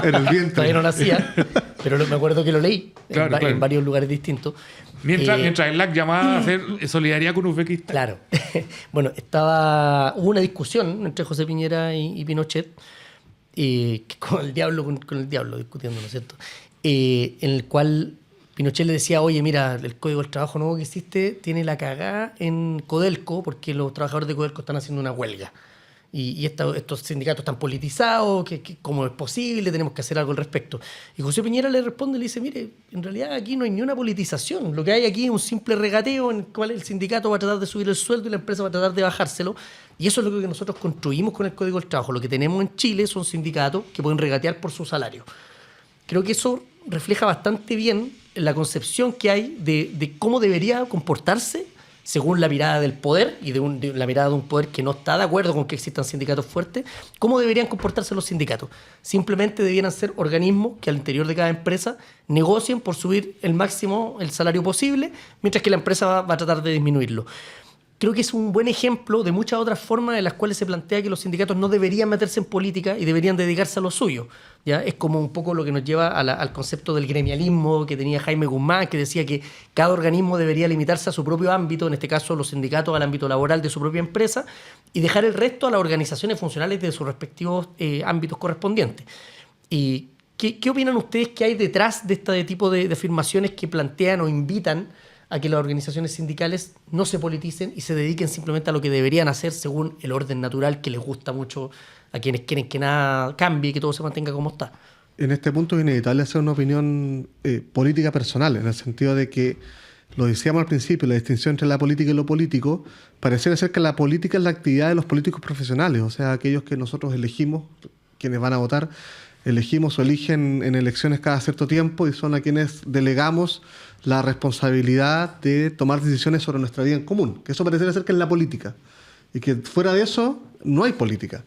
En el viento. Todavía no nacía, pero me acuerdo que lo leí claro. En varios lugares distintos. Mientras el LAC llamaba a hacer solidaridad con Uzbekistán. Claro. Bueno, hubo una discusión entre José Piñera y Pinochet, con el diablo discutiendo, ¿no es cierto? En el cual Pinochet le decía, oye, mira, el Código del Trabajo nuevo que existe tiene la cagada en Codelco porque los trabajadores de Codelco están haciendo una huelga. Y estos sindicatos están politizados, que ¿cómo es posible? Tenemos que hacer algo al respecto. Y José Piñera le responde y le dice, mire, en realidad aquí no hay ni una politización. Lo que hay aquí es un simple regateo en el cual el sindicato va a tratar de subir el sueldo y la empresa va a tratar de bajárselo. Y eso es lo que nosotros construimos con el Código del Trabajo. Lo que tenemos en Chile son sindicatos que pueden regatear por su salario. Creo que eso refleja bastante bien la concepción que hay de cómo debería comportarse según la mirada del poder y de la mirada de un poder que no está de acuerdo con que existan sindicatos fuertes. ¿Cómo deberían comportarse los sindicatos? Simplemente debieran ser organismos que al interior de cada empresa negocien por subir el salario posible, mientras que la empresa va a tratar de disminuirlo. Creo que es un buen ejemplo de muchas otras formas en las cuales se plantea que los sindicatos no deberían meterse en política y deberían dedicarse a lo suyo. ¿Ya? Es como un poco lo que nos lleva al concepto del gremialismo que tenía Jaime Guzmán, que decía que cada organismo debería limitarse a su propio ámbito, en este caso los sindicatos al ámbito laboral de su propia empresa, y dejar el resto a las organizaciones funcionales de sus respectivos ámbitos correspondientes. ¿Y qué opinan ustedes que hay detrás de este tipo de afirmaciones que plantean o invitan a que las organizaciones sindicales no se politicen y se dediquen simplemente a lo que deberían hacer según el orden natural que les gusta mucho a quienes quieren que nada cambie y que todo se mantenga como está? En este punto es inevitable hacer una opinión política personal, en el sentido de que, lo decíamos al principio, la distinción entre la política y lo político, pareciera ser que la política es la actividad de los políticos profesionales, o sea, aquellos que nosotros elegimos, quienes van a votar, elegimos o eligen en elecciones cada cierto tiempo y son a quienes delegamos la responsabilidad de tomar decisiones sobre nuestra vida en común. Que eso pareciera ser que es la política. Y que fuera de eso no hay política.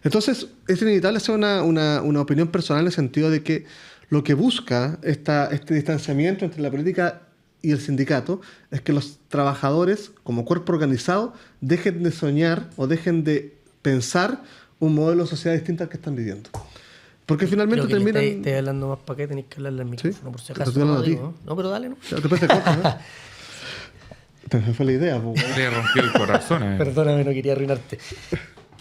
Entonces es inevitable hacer una opinión personal en el sentido de que lo que busca este distanciamiento entre la política y el sindicato es que los trabajadores, como cuerpo organizado, dejen de soñar o dejen de pensar un modelo de sociedad distinto al que están viviendo. Porque finalmente creo que terminan... Estoy hablando más para acá, tenéis que hablarle al micrófono, ¿sí? Por si acaso. No, digo, ¿no? Pero dale, ¿no? Después te cortas, ¿no? Te fue la idea. Le rompió el corazón. Perdóname, no quería arruinarte.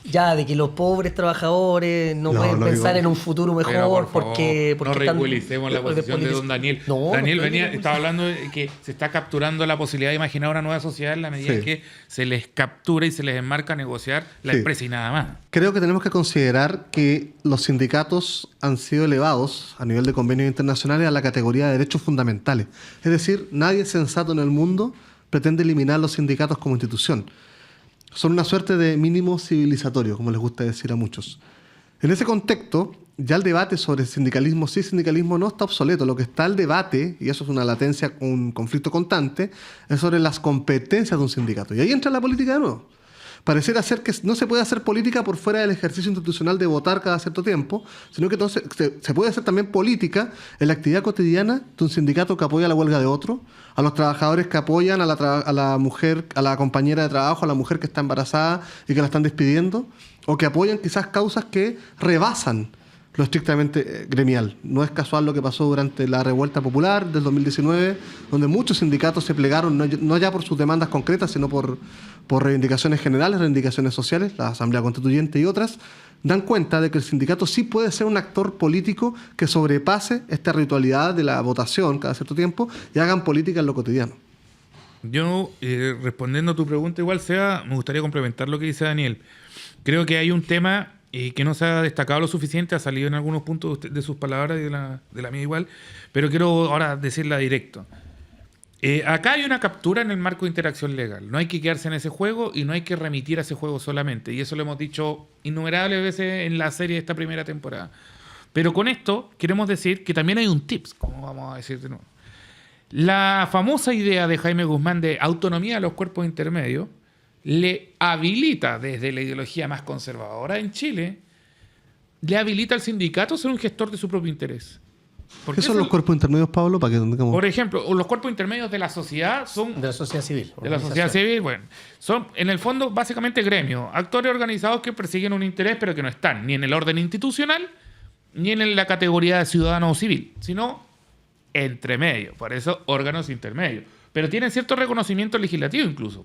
Ya, de que los pobres trabajadores no pueden pensar en un futuro mejor porque no ridiculicemos la posición de don Daniel. Daniel estaba hablando de que se está capturando la posibilidad de imaginar una nueva sociedad en la medida en que se les captura y se les enmarca a negociar la empresa y nada más. Creo que tenemos que considerar que los sindicatos han sido elevados a nivel de convenios internacionales a la categoría de derechos fundamentales. Es decir, nadie sensato en el mundo pretende eliminar los sindicatos como institución. Son una suerte de mínimo civilizatorio, como les gusta decir a muchos. En ese contexto, ya el debate sobre sindicalismo sí, sindicalismo no está obsoleto. Lo que está el debate, y eso es una latencia, un conflicto constante, es sobre las competencias de un sindicato. Y ahí entra la política de nuevo. Pareciera ser que no se puede hacer política por fuera del ejercicio institucional de votar cada cierto tiempo, sino que entonces se puede hacer también política en la actividad cotidiana de un sindicato que apoya la huelga de otro, a los trabajadores que apoyan a la mujer, a la compañera de trabajo, a la mujer que está embarazada y que la están despidiendo, o que apoyan quizás causas que rebasan lo estrictamente gremial. No es casual lo que pasó durante la revuelta popular del 2019, donde muchos sindicatos se plegaron, no ya por sus demandas concretas, sino por reivindicaciones generales, reivindicaciones sociales, la Asamblea Constituyente y otras, dan cuenta de que el sindicato sí puede ser un actor político que sobrepase esta ritualidad de la votación cada cierto tiempo y hagan política en lo cotidiano. Yo, respondiendo a tu pregunta, igual sea, me gustaría complementar lo que dice Daniel. Creo que hay un tema que no se ha destacado lo suficiente, ha salido en algunos puntos de sus palabras y de la mía igual, pero quiero ahora decirla directo. Acá hay una captura en el marco de interacción legal. No hay que quedarse en ese juego y no hay que remitir a ese juego solamente. Y eso lo hemos dicho innumerables veces en la serie de esta primera temporada. Pero con esto queremos decir que también hay un tips, como vamos a decir de nuevo. La famosa idea de Jaime Guzmán de autonomía de los cuerpos intermedios le habilita, desde la ideología más conservadora en Chile, le habilita al sindicato a ser un gestor de su propio interés. ¿Qué son los cuerpos intermedios, Pablo? Para que tengamos... Por ejemplo, los cuerpos intermedios de la sociedad son... De la sociedad civil. De la sociedad civil, bueno. Son, en el fondo, básicamente gremios. Actores organizados que persiguen un interés, pero que no están ni en el orden institucional, ni en la categoría de ciudadano o civil, sino entre medio. Por eso, órganos intermedios. Pero tienen cierto reconocimiento legislativo incluso.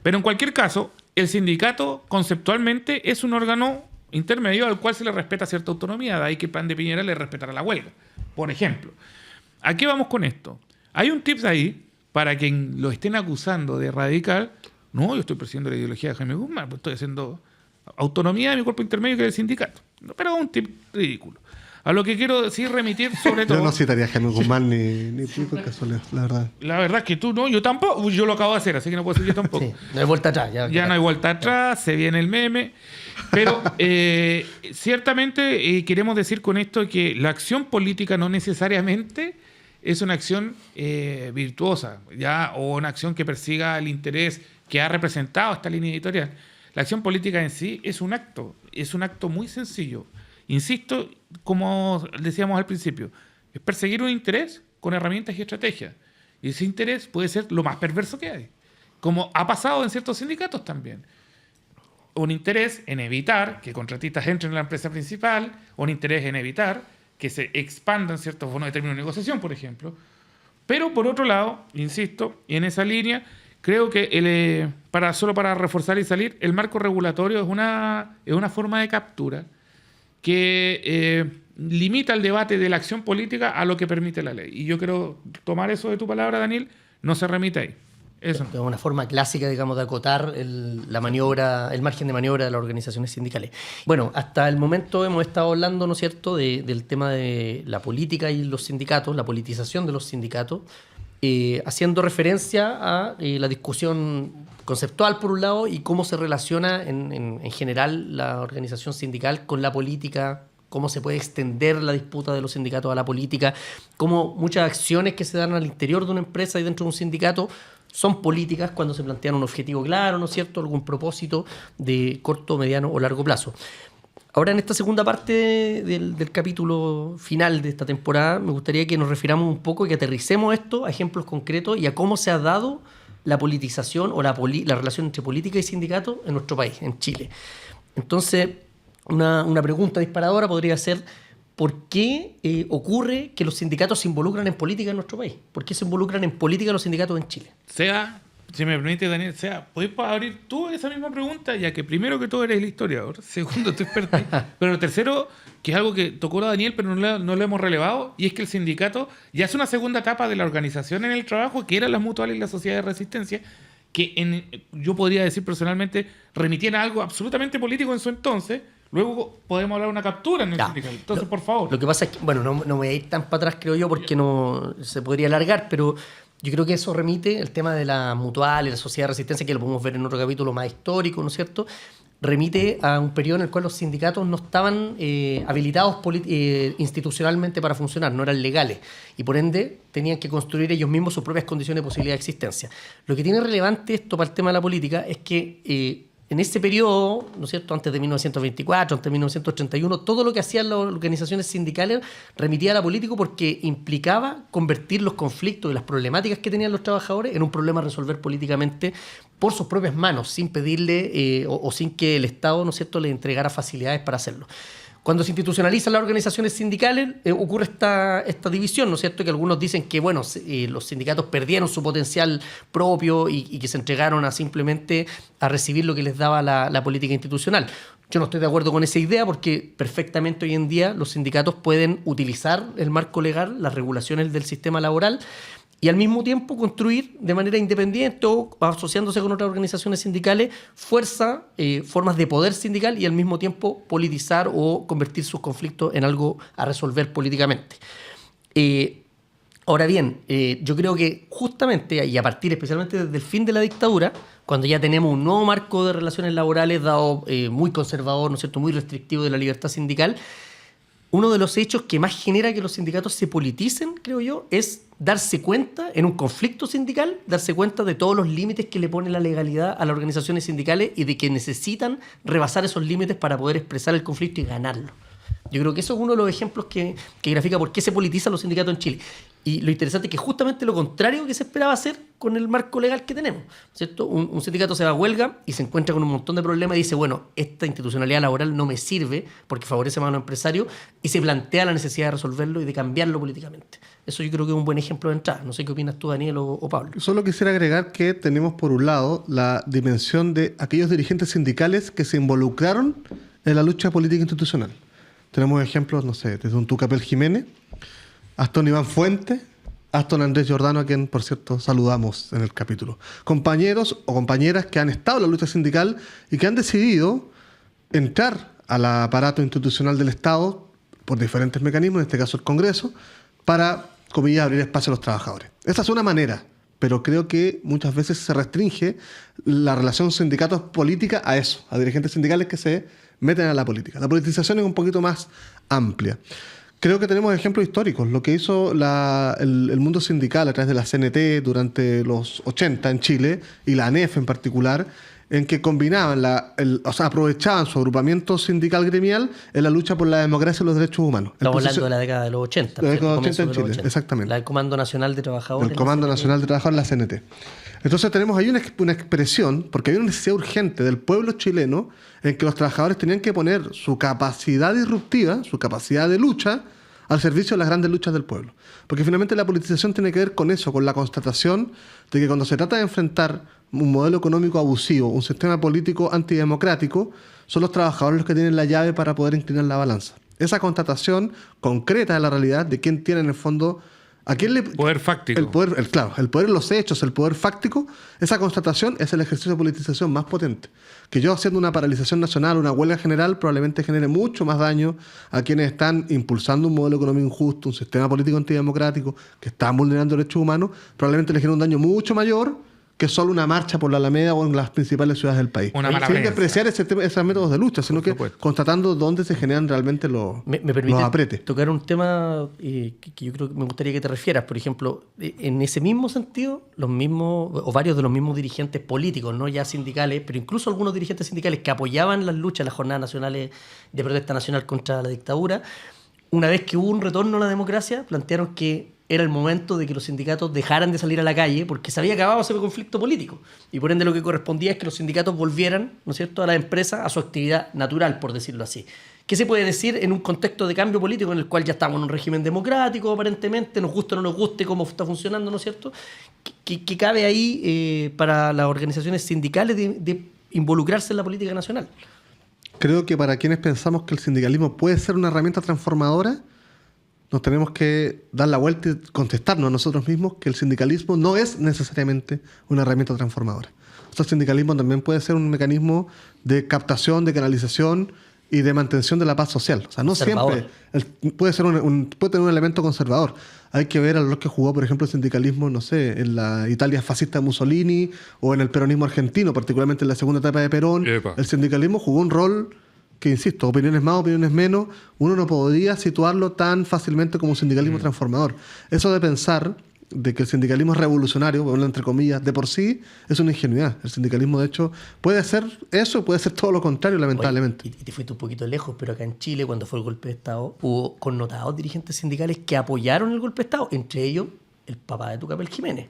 Pero en cualquier caso, el sindicato conceptualmente es un órgano intermedio al cual se le respeta cierta autonomía. De ahí que el plan de Piñera le respetará la huelga. Por ejemplo, ¿a qué vamos con esto? Hay un tips ahí para quien lo estén acusando de radical. No, yo estoy persiguiendo la ideología de Jaime Guzmán, pues estoy haciendo autonomía de mi cuerpo intermedio, que es el sindicato. Pero es un tip ridículo. A lo que quiero decir, remitir sobre todo... Yo no citaría a Jaime Guzmán ni Pico Casualidad, la verdad. La verdad es que tú no, yo tampoco. Yo lo acabo de hacer, así que no puedo decir yo tampoco. Sí, no hay vuelta atrás. Ya no hay vuelta atrás, se viene el meme. Pero ciertamente queremos decir con esto que la acción política no necesariamente es una acción virtuosa, ¿ya? O una acción que persiga el interés que ha representado esta línea editorial. La acción política en sí es un acto muy sencillo. Insisto, como decíamos al principio, es perseguir un interés con herramientas y estrategias. Y ese interés puede ser lo más perverso que hay, como ha pasado en ciertos sindicatos también. Un interés en evitar que contratistas entren en la empresa principal, un interés en evitar que se expandan ciertos bonos de término de negociación, por ejemplo. Pero por otro lado, insisto, y en esa línea, creo que solo para reforzar y salir, el marco regulatorio es una forma de captura que limita el debate de la acción política a lo que permite la ley. Y yo quiero tomar eso de tu palabra, Daniel, no se remite ahí. Eso. Es una forma clásica, digamos, de acotar la maniobra, el margen de maniobra de las organizaciones sindicales. Bueno, hasta el momento hemos estado hablando, ¿no es cierto?, del tema de la política y los sindicatos, la politización de los sindicatos, haciendo referencia a la discusión conceptual, por un lado, y cómo se relaciona en general la organización sindical con la política, cómo se puede extender la disputa de los sindicatos a la política, cómo muchas acciones que se dan al interior de una empresa y dentro de un sindicato son políticas cuando se plantean un objetivo claro, ¿no es cierto?, algún propósito de corto, mediano o largo plazo. Ahora, en esta segunda parte del capítulo final de esta temporada, me gustaría que nos refiramos un poco y que aterricemos esto a ejemplos concretos y a cómo se ha dado la politización o la relación entre política y sindicato en nuestro país, en Chile. Entonces, una pregunta disparadora podría ser: ¿por qué ocurre que los sindicatos se involucran en política en nuestro país? ¿Por qué se involucran en política los sindicatos en Chile? Si me permite, Daniel, ¿puedes abrir tú esa misma pregunta? Ya que primero que todo eres el historiador, segundo tú experto, pero tercero, que es algo que tocó a Daniel, pero no lo hemos relevado, y es que el sindicato ya es una segunda etapa de la organización en el trabajo, que eran las mutuales y la sociedad de resistencia, que yo podría decir personalmente remitían a algo absolutamente político en su entonces. Luego podemos hablar de una captura en el sindicato. Entonces, por favor. Lo que pasa es que, bueno, no voy a ir tan para atrás, creo yo, porque no se podría alargar, pero yo creo que eso remite, el tema de la mutual y la sociedad de resistencia, que lo podemos ver en otro capítulo más histórico, ¿no es cierto?, remite a un periodo en el cual los sindicatos no estaban habilitados institucionalmente para funcionar, no eran legales, y por ende tenían que construir ellos mismos sus propias condiciones de posibilidad de existencia. Lo que tiene relevante esto para el tema de la política es que en ese periodo, ¿no es cierto?, antes de 1924, antes de 1931, todo lo que hacían las organizaciones sindicales remitía a la política porque implicaba convertir los conflictos y las problemáticas que tenían los trabajadores en un problema a resolver políticamente por sus propias manos, sin pedirle o sin que el Estado, ¿no es cierto?, le entregara facilidades para hacerlo. Cuando se institucionalizan las organizaciones sindicales, ocurre esta división, ¿no es cierto?, que algunos dicen que, bueno, los sindicatos perdieron su potencial propio y que se entregaron simplemente a recibir lo que les daba la política institucional. Yo no estoy de acuerdo con esa idea porque perfectamente hoy en día los sindicatos pueden utilizar el marco legal, las regulaciones del sistema laboral y al mismo tiempo construir de manera independiente o asociándose con otras organizaciones sindicales fuerza, formas de poder sindical y al mismo tiempo politizar o convertir sus conflictos en algo a resolver políticamente. Ahora bien, yo creo que justamente, y a partir especialmente desde el fin de la dictadura, cuando ya tenemos un nuevo marco de relaciones laborales dado muy conservador, ¿no es cierto?, muy restrictivo de la libertad sindical, uno de los hechos que más genera que los sindicatos se politicen, creo yo, es darse cuenta, en un conflicto sindical, darse cuenta de todos los límites que le pone la legalidad a las organizaciones sindicales y de que necesitan rebasar esos límites para poder expresar el conflicto y ganarlo. Yo creo que eso es uno de los ejemplos que grafica por qué se politizan los sindicatos en Chile. Y lo interesante es que justamente lo contrario que se esperaba hacer con el marco legal que tenemos, ¿cierto? Un sindicato se va a huelga y se encuentra con un montón de problemas y dice, bueno, esta institucionalidad laboral no me sirve porque favorece más a los empresarios y se plantea la necesidad de resolverlo y de cambiarlo políticamente. Eso yo creo que es un buen ejemplo de entrada. No sé qué opinas tú, Daniel o Pablo. Solo quisiera agregar que tenemos por un lado la dimensión de aquellos dirigentes sindicales que se involucraron en la lucha política institucional. Tenemos ejemplos, no sé, desde un Tucapel Jiménez, hasta un Iván Fuentes, hasta un Andrés Giordano, a quien, por cierto, saludamos en el capítulo. Compañeros o compañeras que han estado en la lucha sindical y que han decidido entrar al aparato institucional del Estado por diferentes mecanismos, en este caso el Congreso, para, comillas, abrir espacio a los trabajadores. Esa es una manera, pero creo que muchas veces se restringe la relación sindicatos-política a eso, a dirigentes sindicales que se meten a la política. La politización es un poquito más amplia. Creo que tenemos ejemplos históricos. Lo que hizo el mundo sindical a través de la CNT durante los 80 en Chile, y la ANEF en particular, en que combinaban, aprovechaban su agrupamiento sindical gremial en la lucha por la democracia y los derechos humanos. Estamos hablando de la década de los 80. De la década de los 80 en Chile, 80. Exactamente. La del Comando Nacional de Trabajadores. El Comando Nacional de Trabajadores, la CNT. Entonces tenemos ahí una expresión, porque había una necesidad urgente del pueblo chileno en que los trabajadores tenían que poner su capacidad disruptiva, su capacidad de lucha, al servicio de las grandes luchas del pueblo. Porque finalmente la politización tiene que ver con eso, con la constatación de que cuando se trata de enfrentar un modelo económico abusivo, un sistema político antidemocrático, son los trabajadores los que tienen la llave para poder inclinar la balanza. Esa constatación concreta de la realidad de quién tiene en el fondo... ¿A quién le, poder fáctico. El poder en los hechos, el poder fáctico, esa constatación es el ejercicio de politización más potente. Que yo haciendo una paralización nacional, una huelga general, probablemente genere mucho más daño a quienes están impulsando un modelo económico injusto, un sistema político antidemocrático, que están vulnerando derechos humanos, probablemente le genere un daño mucho mayor que solo una marcha por la Alameda o en las principales ciudades del país. Sin despreciar esos métodos de lucha, sino que constatando dónde se generan realmente los apretes. Tocar un tema que yo creo que me gustaría que te refieras. Por ejemplo, en ese mismo sentido, los mismos o varios de los mismos dirigentes políticos, no ya sindicales, pero incluso algunos dirigentes sindicales que apoyaban las luchas, las jornadas nacionales de protesta nacional contra la dictadura, una vez que hubo un retorno a la democracia, plantearon que era el momento de que los sindicatos dejaran de salir a la calle porque se había acabado ese conflicto político. Y por ende lo que correspondía es que los sindicatos volvieran, ¿no es cierto?, a la empresa, a su actividad natural, por decirlo así. ¿Qué se puede decir en un contexto de cambio político en el cual ya estamos en un régimen democrático, aparentemente, nos guste o no nos guste cómo está funcionando, ¿no es cierto? ¿Qué cabe ahí para las organizaciones sindicales de involucrarse en la política nacional? Creo que para quienes pensamos que el sindicalismo puede ser una herramienta transformadora, nos tenemos que dar la vuelta y contestarnos a nosotros mismos que el sindicalismo no es necesariamente una herramienta transformadora. El sindicalismo también puede ser un mecanismo de captación, de canalización y de mantención de la paz social. O sea, no siempre puede tener un elemento conservador. Hay que ver a los que jugó, por ejemplo, el sindicalismo, no sé, en la Italia fascista de Mussolini o en el peronismo argentino, particularmente en la segunda etapa de Perón. Epa. El sindicalismo jugó un rol que, insisto, opiniones más, opiniones menos, uno no podría situarlo tan fácilmente como un sindicalismo transformador. Eso de pensar de que el sindicalismo es revolucionario, bueno, entre comillas, de por sí, es una ingenuidad. El sindicalismo, de hecho, puede ser eso, puede ser todo lo contrario, lamentablemente. Oye, y te fuiste un poquito lejos, pero acá en Chile, cuando fue el golpe de Estado, hubo connotados dirigentes sindicales que apoyaron el golpe de Estado, entre ellos el papá de Tucapel Jiménez.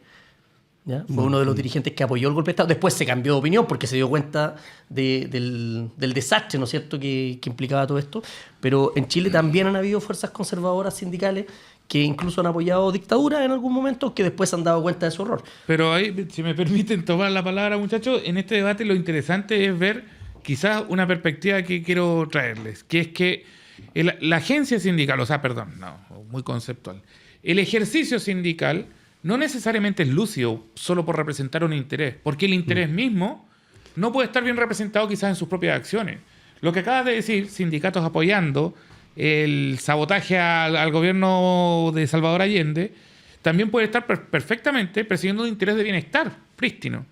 ¿Ya? Fue uno de los dirigentes que apoyó el golpe de Estado. Después se cambió de opinión porque se dio cuenta del desastre, ¿no es cierto?, que implicaba todo esto. Pero en Chile también han habido fuerzas conservadoras sindicales que incluso han apoyado dictaduras en algún momento, que después se han dado cuenta de su error. Pero ahí, si me permiten tomar la palabra, muchachos, en este debate lo interesante es ver quizás una perspectiva que quiero traerles, que es que la agencia sindical, muy conceptual. El ejercicio sindical no necesariamente es lúcido solo por representar un interés, porque el interés mismo no puede estar bien representado quizás en sus propias acciones. Lo que acabas de decir, sindicatos apoyando el sabotaje al gobierno de Salvador Allende, también puede estar perfectamente persiguiendo un interés de bienestar prístino,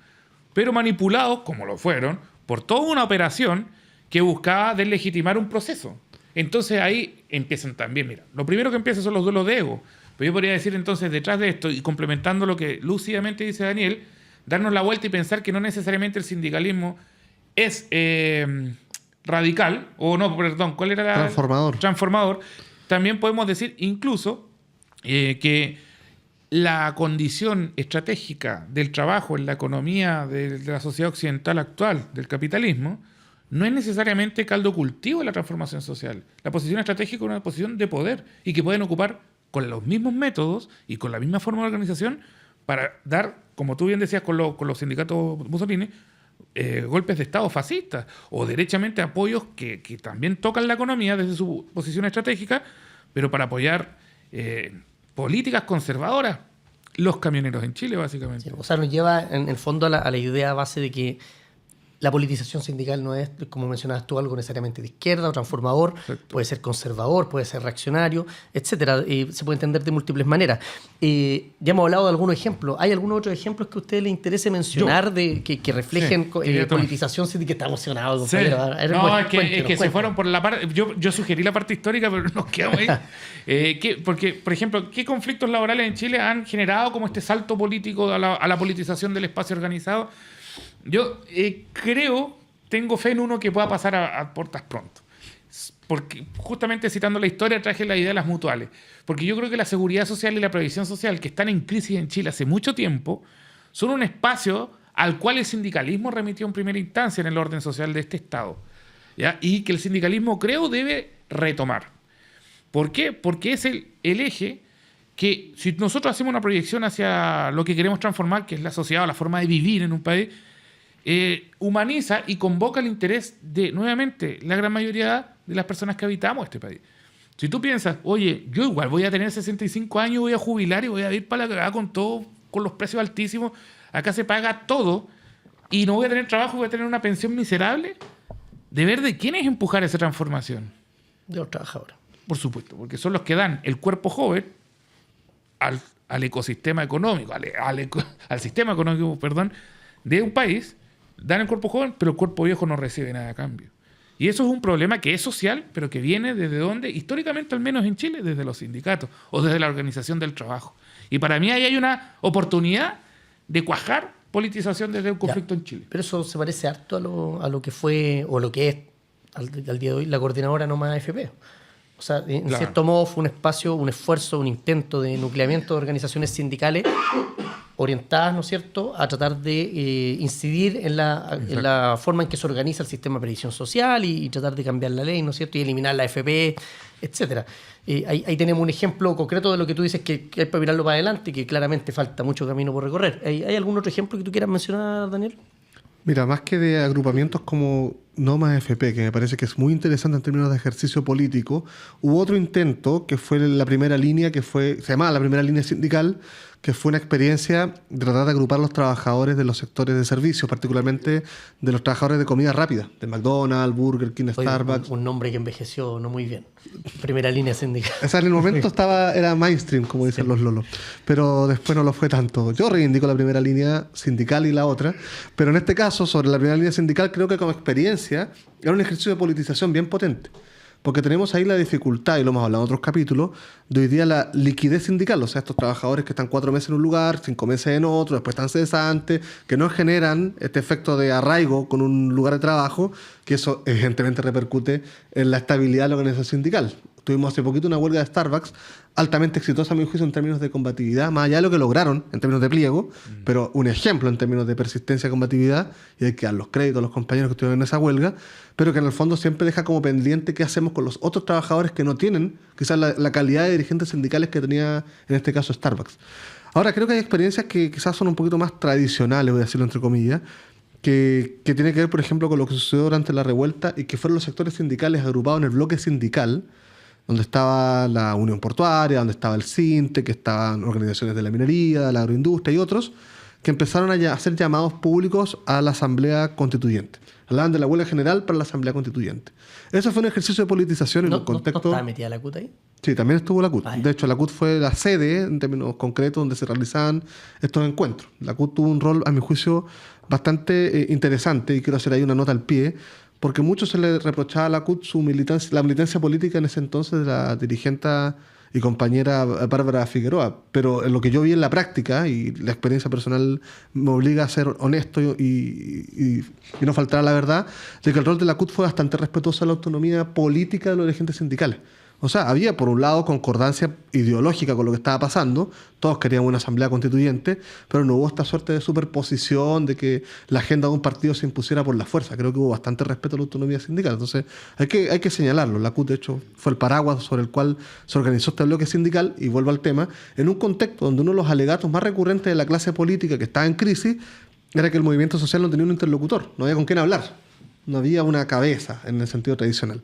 pero manipulados, como lo fueron, por toda una operación que buscaba deslegitimar un proceso. Entonces ahí empiezan también, mira, lo primero que empieza son los duelos de ego. Pero yo podría decir entonces, detrás de esto, y complementando lo que lúcidamente dice Daniel, darnos la vuelta y pensar que no necesariamente el sindicalismo es radical, ¿cuál era la? Transformador. También podemos decir incluso que la condición estratégica del trabajo en la economía de la sociedad occidental actual, del capitalismo, no es necesariamente caldo cultivo de la transformación social. La posición estratégica es una posición de poder y que pueden ocupar con los mismos métodos y con la misma forma de organización para dar, como tú bien decías con los sindicatos Mussolini, golpes de Estado fascistas o derechamente apoyos que también tocan la economía desde su posición estratégica, pero para apoyar políticas conservadoras. Los camioneros en Chile, básicamente. Sí, o sea, nos lleva en el fondo a la idea base de que la politización sindical no es, como mencionabas tú, algo necesariamente de izquierda o transformador. Exacto. Puede ser conservador, puede ser reaccionario, etcétera. Se puede entender de múltiples maneras. Ya hemos hablado de algunos ejemplos. ¿Hay algunos otros ejemplos que a ustedes les interese mencionar que reflejen politización sindical? Que está emocionado, compañero. Sí. No, es que se fueron por la parte... Yo sugerí la parte histórica, pero nos quedamos ahí. Porque, por ejemplo, ¿qué conflictos laborales en Chile han generado como este salto político a la politización del espacio organizado? Yo tengo fe en uno que pueda pasar a puertas pronto. Porque justamente citando la historia traje la idea de las mutuales. Porque yo creo que la seguridad social y la previsión social, que están en crisis en Chile hace mucho tiempo, son un espacio al cual el sindicalismo remitió en primera instancia en el orden social de este Estado, ¿ya? Y que el sindicalismo, creo, debe retomar. ¿Por qué? Porque es el eje que, si nosotros hacemos una proyección hacia lo que queremos transformar, que es la sociedad o la forma de vivir en un país, humaniza y convoca el interés de, nuevamente, la gran mayoría de las personas que habitamos este país. Si tú piensas, oye, yo igual voy a tener 65 años, voy a jubilar y voy a ir para la cagada con todo, con los precios altísimos, acá se paga todo y no voy a tener trabajo, voy a tener una pensión miserable, ¿deber de quién es empujar esa transformación? De los trabajadores. Por supuesto, porque son los que dan el cuerpo joven al ecosistema económico, al sistema económico, de un país. Dan el cuerpo joven, pero el cuerpo viejo no recibe nada a cambio. Y eso es un problema que es social, pero que viene desde donde, históricamente al menos en Chile, desde los sindicatos o desde la organización del trabajo. Y para mí ahí hay una oportunidad de cuajar politización desde un conflicto en Chile. Pero eso se parece harto a lo que fue, o lo que es al día de hoy, la coordinadora No Más AFP. O sea, en cierto modo fue un espacio, un esfuerzo, un intento de nucleamiento de organizaciones sindicales orientadas, ¿no es cierto?, a tratar de incidir en la forma en que se organiza el sistema de previsión social y tratar de cambiar la ley, ¿no es cierto?, y eliminar la AFP, etcétera. Ahí tenemos un ejemplo concreto de lo que tú dices que hay para mirarlo para adelante y que claramente falta mucho camino por recorrer. ¿Hay algún otro ejemplo que tú quieras mencionar, Daniel? Mira, más que de agrupamientos como No Más AFP, que me parece que es muy interesante en términos de ejercicio político, hubo otro intento que fue la primera línea, se llamaba la primera línea sindical, que fue una experiencia de tratar de agrupar los trabajadores de los sectores de servicios, particularmente de los trabajadores de comida rápida, de McDonald's, Burger King, Starbucks. Un nombre que envejeció no muy bien. Primera línea sindical. O sea, en el momento era mainstream, como dicen los lolos, pero después no lo fue tanto. Yo reivindico la primera línea sindical y la otra, pero en este caso, sobre la primera línea sindical, creo que como experiencia era un ejercicio de politización bien potente. Porque tenemos ahí la dificultad, y lo hemos hablado en otros capítulos, de hoy día la liquidez sindical. O sea, estos trabajadores que están 4 meses en un lugar, 5 meses en otro, después están cesantes, que no generan este efecto de arraigo con un lugar de trabajo, que eso evidentemente repercute en la estabilidad de la organización sindical. Tuvimos hace poquito una huelga de Starbucks altamente exitosa, a mi juicio, en términos de combatividad, más allá de lo que lograron en términos de pliego, pero un ejemplo en términos de persistencia y combatividad, y hay que dar los créditos a los compañeros que estuvieron en esa huelga, pero que en el fondo siempre deja como pendiente qué hacemos con los otros trabajadores que no tienen quizás la calidad de dirigentes sindicales que tenía en este caso Starbucks. Ahora, creo que hay experiencias que quizás son un poquito más tradicionales, voy a decirlo entre comillas, que tiene que ver, por ejemplo, con lo que sucedió durante la revuelta y que fueron los sectores sindicales agrupados en el bloque sindical, donde estaba la Unión Portuaria, donde estaba el CINTE, que estaban organizaciones de la minería, de la agroindustria y otros, que empezaron a hacer llamados públicos a la Asamblea Constituyente. Hablaban de la huelga general para la Asamblea Constituyente. Eso fue un ejercicio de politización en un contexto... ¿No estaba metida la CUT ahí? Sí, también estuvo la CUT. Ah, de hecho, la CUT fue la sede, en términos concretos, donde se realizaban estos encuentros. La CUT tuvo un rol, a mi juicio, bastante interesante, y quiero hacer ahí una nota al pie, porque mucho se le reprochaba a la CUT la militancia política en ese entonces de la dirigente y compañera Bárbara Figueroa. Pero en lo que yo vi en la práctica, y la experiencia personal me obliga a ser honesto y no faltar a la verdad, de que el rol de la CUT fue bastante respetuoso a la autonomía política de los dirigentes sindicales. O sea, había por un lado concordancia ideológica con lo que estaba pasando, todos queríamos una asamblea constituyente, pero no hubo esta suerte de superposición, de que la agenda de un partido se impusiera por la fuerza. Creo que hubo bastante respeto a la autonomía sindical. Entonces, hay que señalarlo. La CUT, de hecho, fue el paraguas sobre el cual se organizó este bloque sindical, y vuelvo al tema, en un contexto donde uno de los alegatos más recurrentes de la clase política que estaba en crisis era que el movimiento social no tenía un interlocutor, no había con quién hablar, no había una cabeza en el sentido tradicional.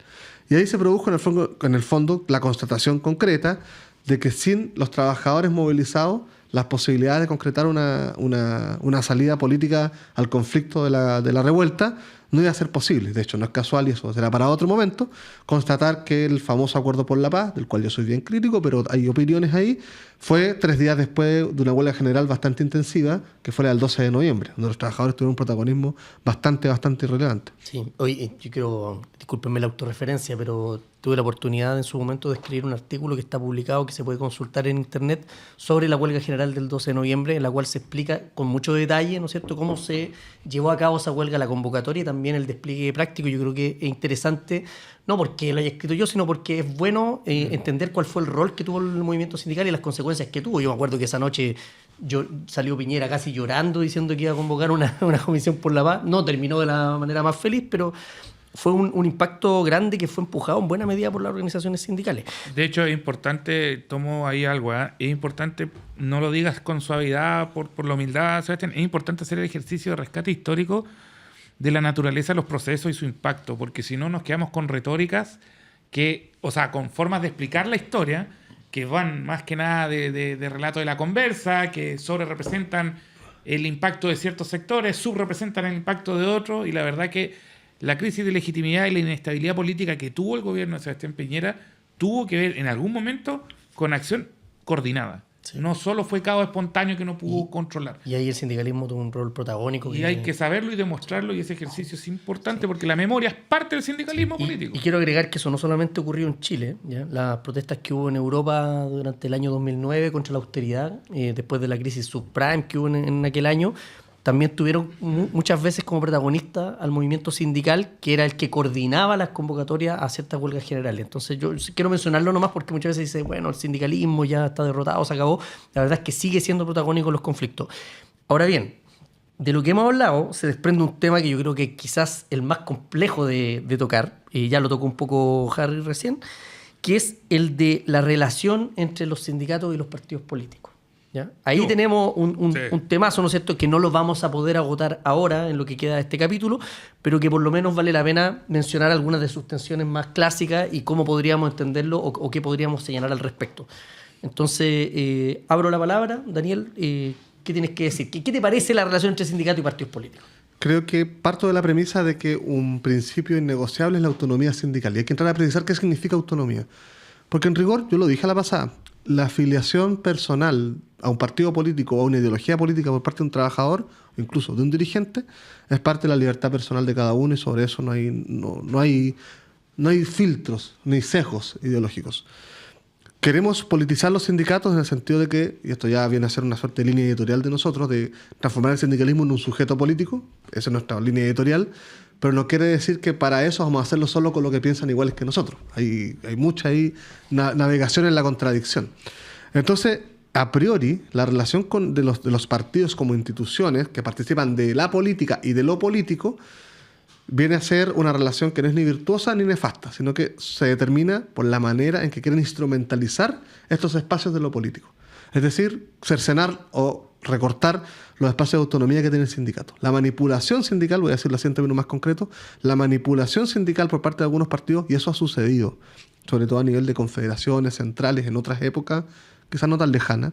Y ahí se produjo en el fondo la constatación concreta de que sin los trabajadores movilizados, las posibilidades de concretar una salida política al conflicto de la revuelta no iba a ser posible. De hecho, no es casual, y eso será para otro momento, constatar que el famoso Acuerdo por la Paz, del cual yo soy bien crítico, pero hay opiniones ahí, fue 3 días después de una huelga general bastante intensiva, que fue la del 12 de noviembre, donde los trabajadores tuvieron un protagonismo bastante relevante. Sí, hoy yo quiero, discúlpenme la autorreferencia, pero tuve la oportunidad en su momento de escribir un artículo que está publicado, que se puede consultar en internet, sobre la huelga general del 12 de noviembre, en la cual se explica con mucho detalle, ¿no es cierto?, cómo se llevó a cabo esa huelga, la convocatoria y también el despliegue práctico. Yo creo que es interesante, no porque lo haya escrito yo, sino porque es bueno entender cuál fue el rol que tuvo el movimiento sindical y las consecuencias que tuvo. Yo me acuerdo que esa noche salió Piñera casi llorando, diciendo que iba a convocar una comisión por la paz. No terminó de la manera más feliz, pero fue un impacto grande que fue empujado en buena medida por las organizaciones sindicales. De hecho, es importante, tomo ahí algo, es importante, no lo digas con suavidad, por la humildad, Sebastián, es importante hacer el ejercicio de rescate histórico de la naturaleza de los procesos y su impacto, porque si no nos quedamos con retóricas con formas de explicar la historia que van más que nada de relato de la conversa, que sobrerepresentan el impacto de ciertos sectores, subrepresentan el impacto de otros, y la verdad que la crisis de legitimidad y la inestabilidad política que tuvo el gobierno de Sebastián Piñera tuvo que ver en algún momento con acción coordinada. Sí. No solo fue caos espontáneo que no pudo controlar. Y ahí el sindicalismo tuvo un rol protagónico. Y hay que saberlo y demostrarlo, y ese ejercicio es importante, porque la memoria es parte del sindicalismo político. Y quiero agregar que eso no solamente ocurrió en Chile, ¿ya? Las protestas que hubo en Europa durante el año 2009 contra la austeridad, después de la crisis subprime que hubo en aquel año, también tuvieron muchas veces como protagonista al movimiento sindical, que era el que coordinaba las convocatorias a ciertas huelgas generales. Entonces yo quiero mencionarlo nomás porque muchas veces dice, bueno, el sindicalismo ya está derrotado, se acabó. La verdad es que sigue siendo protagónico en los conflictos. Ahora bien, de lo que hemos hablado se desprende un tema que yo creo que quizás el más complejo de tocar, ya lo tocó un poco Harry recién, que es el de la relación entre los sindicatos y los partidos políticos. ¿Ya? Ahí tenemos un temazo, ¿no es cierto?, que no lo vamos a poder agotar ahora en lo que queda de este capítulo, pero que por lo menos vale la pena mencionar algunas de sus tensiones más clásicas y cómo podríamos entenderlo o qué podríamos señalar al respecto. Entonces, abro la palabra. Daniel, ¿qué tienes que decir? ¿Qué te parece la relación entre sindicatos y partidos políticos? Creo que parto de la premisa de que un principio innegociable es la autonomía sindical, y hay que entrar a precisar qué significa autonomía. Porque en rigor, yo lo dije a la pasada, la afiliación personal a un partido político o a una ideología política por parte de un trabajador, o incluso de un dirigente, es parte de la libertad personal de cada uno, y sobre eso no hay filtros ni sesgos ideológicos. Queremos politizar los sindicatos en el sentido de que, y esto ya viene a ser una suerte de línea editorial de nosotros, de transformar el sindicalismo en un sujeto político. Esa es nuestra línea editorial, pero no quiere decir que para eso vamos a hacerlo solo con lo que piensan iguales que nosotros. Hay mucha navegación en la contradicción. Entonces, a priori, la relación de los partidos como instituciones que participan de la política y de lo político viene a ser una relación que no es ni virtuosa ni nefasta, sino que se determina por la manera en que quieren instrumentalizar estos espacios de lo político. Es decir, cercenar o recortar los espacios de autonomía que tiene el sindicato. La manipulación sindical, voy a decirlo así en términos más concretos, la manipulación sindical por parte de algunos partidos, y eso ha sucedido, sobre todo a nivel de confederaciones centrales en otras épocas, quizás no tan lejanas.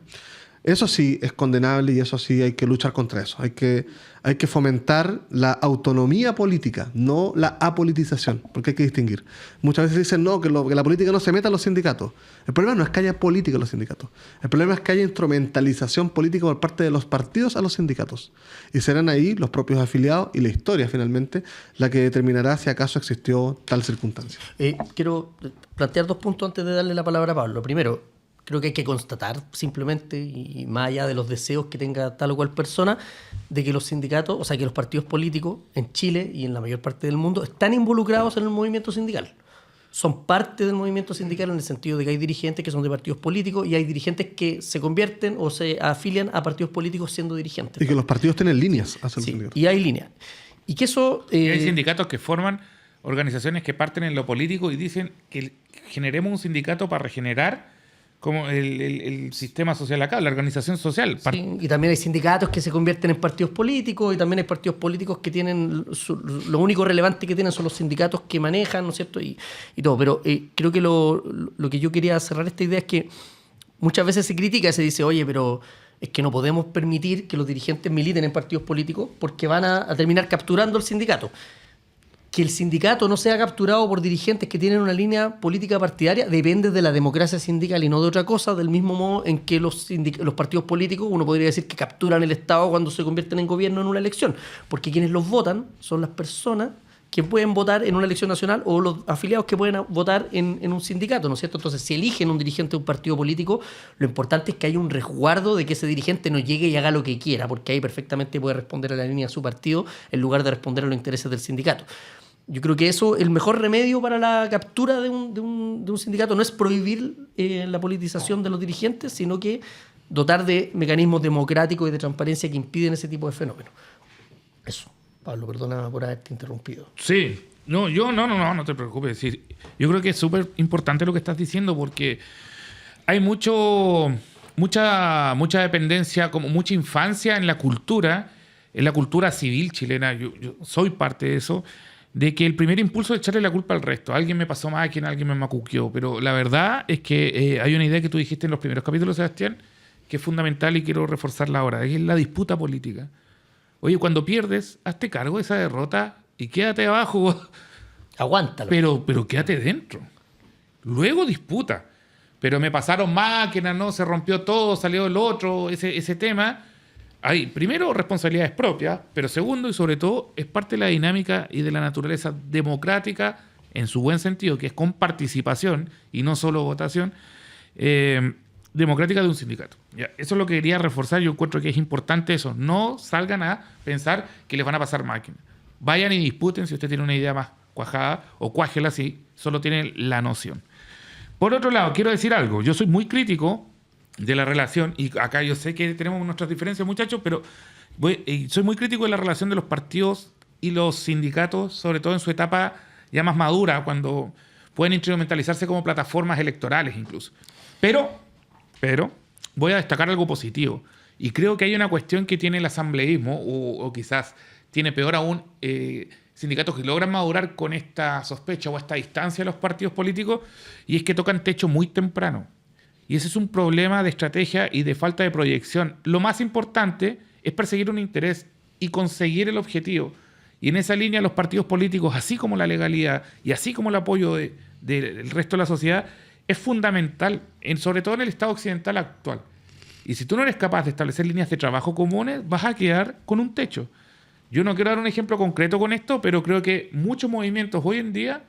Eso sí es condenable y eso sí hay que luchar contra eso. Hay que fomentar la autonomía política, no la apolitización, porque hay que distinguir. Muchas veces dicen no, que la política no se meta a los sindicatos. El problema no es que haya política en los sindicatos. El problema es que haya instrumentalización política por parte de los partidos a los sindicatos. Y serán ahí los propios afiliados y la historia, finalmente, la que determinará si acaso existió tal circunstancia. Quiero plantear 2 puntos antes de darle la palabra a Pablo. Primero, creo que hay que constatar simplemente, y más allá de los deseos que tenga tal o cual persona, de que los sindicatos, o sea, que los partidos políticos en Chile y en la mayor parte del mundo están involucrados en el movimiento sindical. Son parte del movimiento sindical en el sentido de que hay dirigentes que son de partidos políticos y hay dirigentes que se convierten o se afilian a partidos políticos siendo dirigentes. Y que los partidos tienen líneas hacia el Sí, sindicato. y hay líneas. Y que eso... Y hay sindicatos que forman organizaciones que parten en lo político y dicen que generemos un sindicato para regenerar como el sistema social acá, la organización social. Sí, y también hay sindicatos que se convierten en partidos políticos y también hay partidos políticos que tienen... lo único relevante que tienen son los sindicatos que manejan, ¿no es cierto? Y todo. Pero creo que lo que yo quería cerrar esta idea es que muchas veces se critica, se dice, oye, pero es que no podemos permitir que los dirigentes militen en partidos políticos porque van a terminar capturando el sindicato. Que el sindicato no sea capturado por dirigentes que tienen una línea política partidaria depende de la democracia sindical y no de otra cosa, del mismo modo en que los partidos políticos, uno podría decir que capturan el Estado cuando se convierten en gobierno en una elección, porque quienes los votan son las personas que pueden votar en una elección nacional o los afiliados que pueden votar en un sindicato, ¿no es cierto? Entonces, si eligen un dirigente de un partido político, lo importante es que haya un resguardo de que ese dirigente no llegue y haga lo que quiera, porque ahí perfectamente puede responder a la línea de su partido en lugar de responder a los intereses del sindicato. Yo creo que eso, el mejor remedio para la captura de un sindicato no es prohibir la politización de los dirigentes, sino que dotar de mecanismos democráticos y de transparencia que impiden ese tipo de fenómenos. Eso. Pablo, perdona por haberte interrumpido. Sí. No te preocupes. Sí, yo creo que es súper importante lo que estás diciendo porque hay mucha dependencia, como mucha infancia en la cultura civil chilena. Yo soy parte de eso. De que el primer impulso es echarle la culpa al resto. Alguien me pasó máquina, alguien me macuqueó. Pero la verdad es que hay una idea que tú dijiste en los primeros capítulos, Sebastián, que es fundamental y quiero reforzarla ahora. Es la disputa política. Oye, cuando pierdes, hazte cargo de esa derrota y quédate abajo. Aguántalo. Pero quédate dentro. Luego disputa. Pero me pasaron máquinas, ¿no? Se rompió todo, salió el otro, ese tema. Hay, primero, responsabilidades propias, pero segundo y sobre todo es parte de la dinámica y de la naturaleza democrática, en su buen sentido, que es con participación y no solo votación, democrática de un sindicato. Ya, eso es lo que quería reforzar. Yo encuentro que es importante eso. No salgan a pensar que les van a pasar máquinas. Vayan y disputen si usted tiene una idea más cuajada o cuájela si solo tiene la noción. Por otro lado, quiero decir algo. Yo soy muy crítico de la relación, y acá yo sé que tenemos nuestras diferencias, muchachos, pero soy muy crítico de la relación de los partidos y los sindicatos, sobre todo en su etapa ya más madura, cuando pueden instrumentalizarse como plataformas electorales incluso. Pero voy a destacar algo positivo, y creo que hay una cuestión que tiene el asambleísmo, o quizás tiene peor aún, sindicatos que logran madurar con esta sospecha o esta distancia de los partidos políticos, y es que tocan techo muy temprano. Y ese es un problema de estrategia y de falta de proyección. Lo más importante es perseguir un interés y conseguir el objetivo. Y en esa línea los partidos políticos, así como la legalidad y así como el apoyo del resto de la sociedad, es fundamental, sobre todo en el Estado occidental actual. Y si tú no eres capaz de establecer líneas de trabajo comunes, vas a quedar con un techo. Yo no quiero dar un ejemplo concreto con esto, pero creo que muchos movimientos hoy en día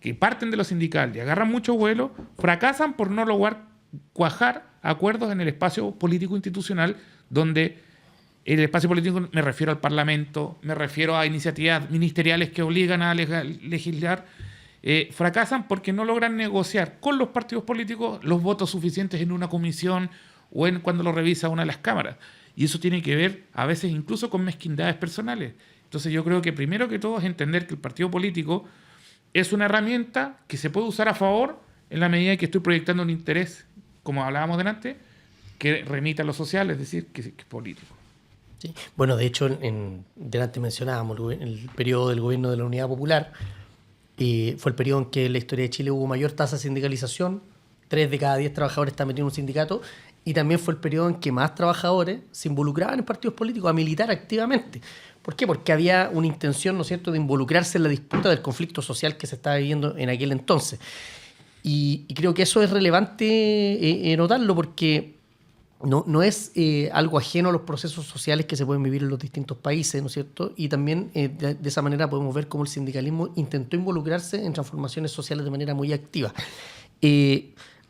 que parten de lo sindical y agarran mucho vuelo, fracasan por no lograr cuajar acuerdos en el espacio político institucional, donde el espacio político me refiero al Parlamento, me refiero a iniciativas ministeriales que obligan a legislar, fracasan porque no logran negociar con los partidos políticos los votos suficientes en una comisión o cuando lo revisa una de las cámaras. Y eso tiene que ver a veces incluso con mezquindades personales. Entonces yo creo que primero que todo es entender que el partido político es una herramienta que se puede usar a favor en la medida en que estoy proyectando un interés, como hablábamos delante, que remita a lo social, es decir, que es político. Sí. Bueno, de hecho, delante mencionábamos el periodo del gobierno de la Unidad Popular. Fue el periodo en que en la historia de Chile hubo mayor tasa de sindicalización. 3 de cada 10 trabajadores están metidos en un sindicato. Y también fue el periodo en que más trabajadores se involucraban en partidos políticos a militar activamente. ¿Por qué? Porque había una intención, ¿no es cierto?, de involucrarse en la disputa del conflicto social que se estaba viviendo en aquel entonces. Y creo que eso es relevante notarlo, porque no es algo ajeno a los procesos sociales que se pueden vivir en los distintos países, ¿no es cierto? Y también de esa manera podemos ver cómo el sindicalismo intentó involucrarse en transformaciones sociales de manera muy activa.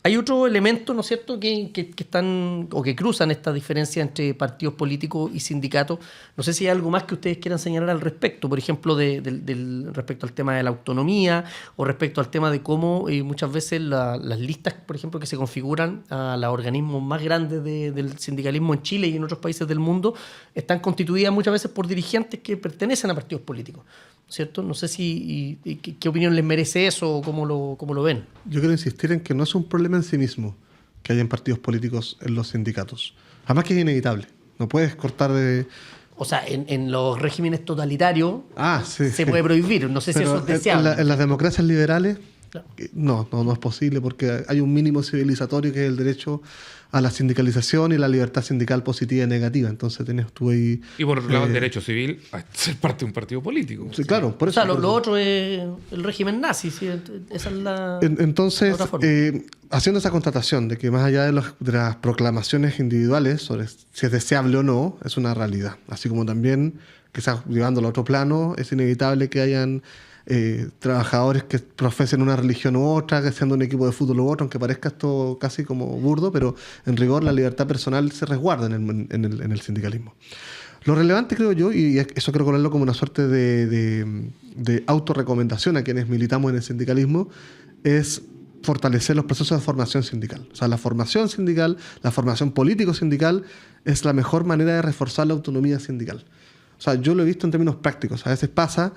Hay otro elemento, ¿no es cierto?, que están o que cruzan esta diferencia entre partidos políticos y sindicatos. No sé si hay algo más que ustedes quieran señalar al respecto, por ejemplo, respecto al tema de la autonomía o respecto al tema de cómo muchas veces las listas, por ejemplo, que se configuran a los organismos más grandes del sindicalismo en Chile y en otros países del mundo están constituidas muchas veces por dirigentes que pertenecen a partidos políticos, ¿cierto? No sé si qué opinión les merece eso o cómo lo ven. Yo quiero insistir en que no es un problema en sí mismo que hayan partidos políticos en los sindicatos. Además que es inevitable. No puedes cortar de... O sea, en los regímenes totalitarios sí, se puede prohibir. No sé si eso es deseable. En las democracias liberales Claro. no es posible, porque hay un mínimo civilizatorio que es el derecho a la sindicalización y la libertad sindical positiva y negativa. Entonces tenés tú ahí... Y por otro lado, el derecho civil a ser parte de un partido político. Sí, claro, por eso. O sea, lo otro es el régimen nazi. ¿Sí? Esa es la Entonces, otra forma. haciendo esa constatación de que más allá de las proclamaciones individuales sobre si es deseable o no, es una realidad. Así como también, quizás llevándolo a otro plano, es inevitable que hayan trabajadores que profesen una religión u otra, que sean de un equipo de fútbol u otro, aunque parezca esto casi como burdo, pero en rigor la libertad personal se resguarda en el sindicalismo. Lo relevante, creo yo, y eso quiero ponerlo como una suerte de autorrecomendación a quienes militamos en el sindicalismo, es fortalecer los procesos de formación sindical. O sea, la formación sindical, la formación político-sindical es la mejor manera de reforzar la autonomía sindical. O sea, yo lo he visto en términos prácticos. A veces pasa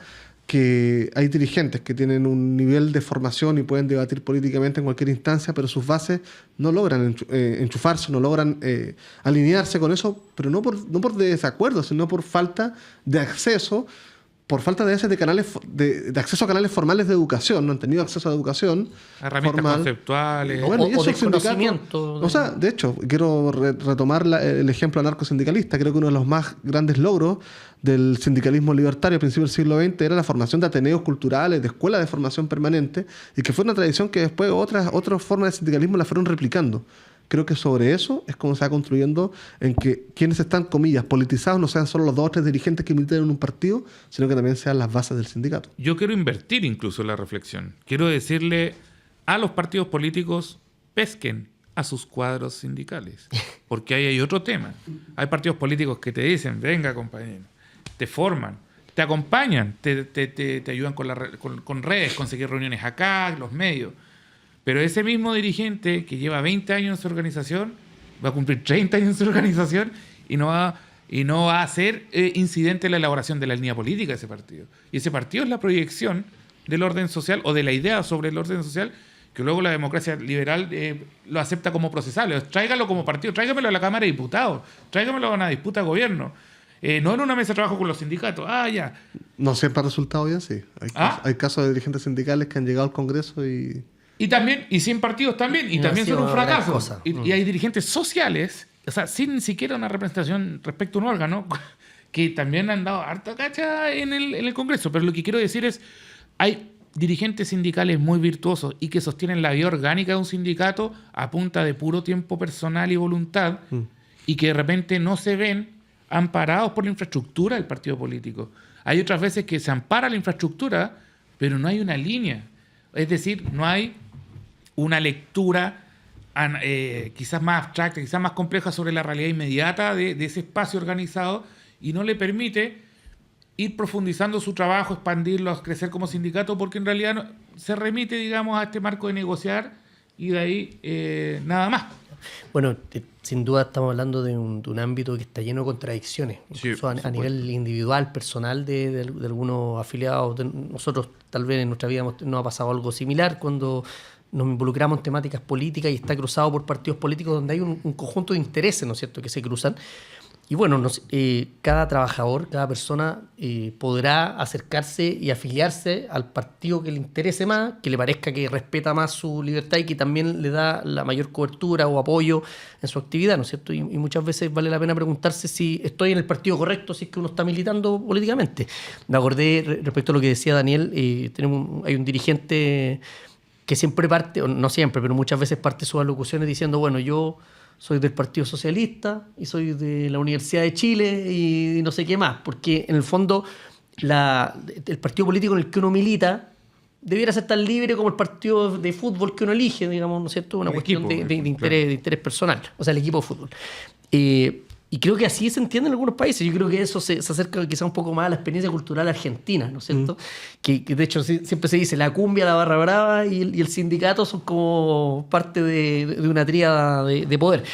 que hay dirigentes que tienen un nivel de formación y pueden debatir políticamente en cualquier instancia, pero sus bases no logran enchufarse, no logran alinearse con eso, pero no por desacuerdo, sino por falta de acceso, por falta de acceso a canales formales de educación. No han tenido acceso a educación herramientas formal, conceptuales. Bueno, o desconocimiento. O sea, de hecho, quiero retomar el ejemplo anarcosindicalista. Creo que uno de los más grandes logros del sindicalismo libertario a principios del siglo XX era la formación de ateneos culturales, de escuelas de formación permanente, y que fue una tradición que después otras formas de sindicalismo la fueron replicando. Creo que sobre eso es como se va construyendo en que quienes están, comillas, politizados no sean solo los 2 o 3 dirigentes que militan en un partido, sino que también sean las bases del sindicato. Yo quiero invertir incluso la reflexión. Quiero decirle a los partidos políticos, pesquen a sus cuadros sindicales. Porque ahí hay otro tema. Hay partidos políticos que te dicen, venga compañero, te forman, te acompañan, te ayudan con redes, conseguir reuniones acá, los medios. Pero ese mismo dirigente que lleva 20 años en su organización, va a cumplir 30 años en su organización y no va a ser incidente en la elaboración de la línea política de ese partido. Y ese partido es la proyección del orden social o de la idea sobre el orden social que luego la democracia liberal lo acepta como procesable. Tráigalo como partido, tráigamelo a la Cámara de Diputados, tráigamelo a una disputa de gobierno. No en una mesa de trabajo con los sindicatos. Ya. No siempre ha resultado bien, sí. Hay casos de dirigentes sindicales que han llegado al Congreso y también, y sin partidos también, y también son un fracaso. Y hay dirigentes sociales, o sea, sin siquiera una representación respecto a un órgano, que también han dado harta cacha en el Congreso. Pero lo que quiero decir es, hay dirigentes sindicales muy virtuosos y que sostienen la vida orgánica de un sindicato a punta de puro tiempo personal y voluntad, y que de repente no se ven amparados por la infraestructura del partido político. Hay otras veces que se ampara la infraestructura, pero no hay una línea. Es decir, no hay una lectura quizás más abstracta, quizás más compleja sobre la realidad inmediata de ese espacio organizado, y no le permite ir profundizando su trabajo, expandirlo, crecer como sindicato, porque en realidad se remite, digamos, a este marco de negociar y de ahí nada más. Bueno, sin duda estamos hablando de un ámbito que está lleno de contradicciones, incluso a nivel individual, personal de algunos afiliados. Nosotros tal vez en nuestra vida nos ha pasado algo similar cuando nos involucramos en temáticas políticas y está cruzado por partidos políticos donde hay un conjunto de intereses, ¿no es cierto?, que se cruzan. Y bueno, cada trabajador, cada persona podrá acercarse y afiliarse al partido que le interese más, que le parezca que respeta más su libertad y que también le da la mayor cobertura o apoyo en su actividad, ¿no es cierto? Y muchas veces vale la pena preguntarse si estoy en el partido correcto, si es que uno está militando políticamente. Me acordé respecto a lo que decía Daniel, hay un dirigente que siempre parte, o no siempre, pero muchas veces parte sus alocuciones diciendo, bueno, yo soy del Partido Socialista y soy de la Universidad de Chile y no sé qué más, porque en el fondo el partido político en el que uno milita debiera ser tan libre como el partido de fútbol que uno elige, digamos, ¿no es cierto? Una cuestión de interés personal, o sea, el equipo de fútbol. Y creo que así se entiende en algunos países. Yo creo que eso se acerca quizá un poco más a la experiencia cultural argentina, ¿no es cierto? Que de hecho siempre se dice la cumbia, la barra brava y el sindicato son como parte de una tríada de poder.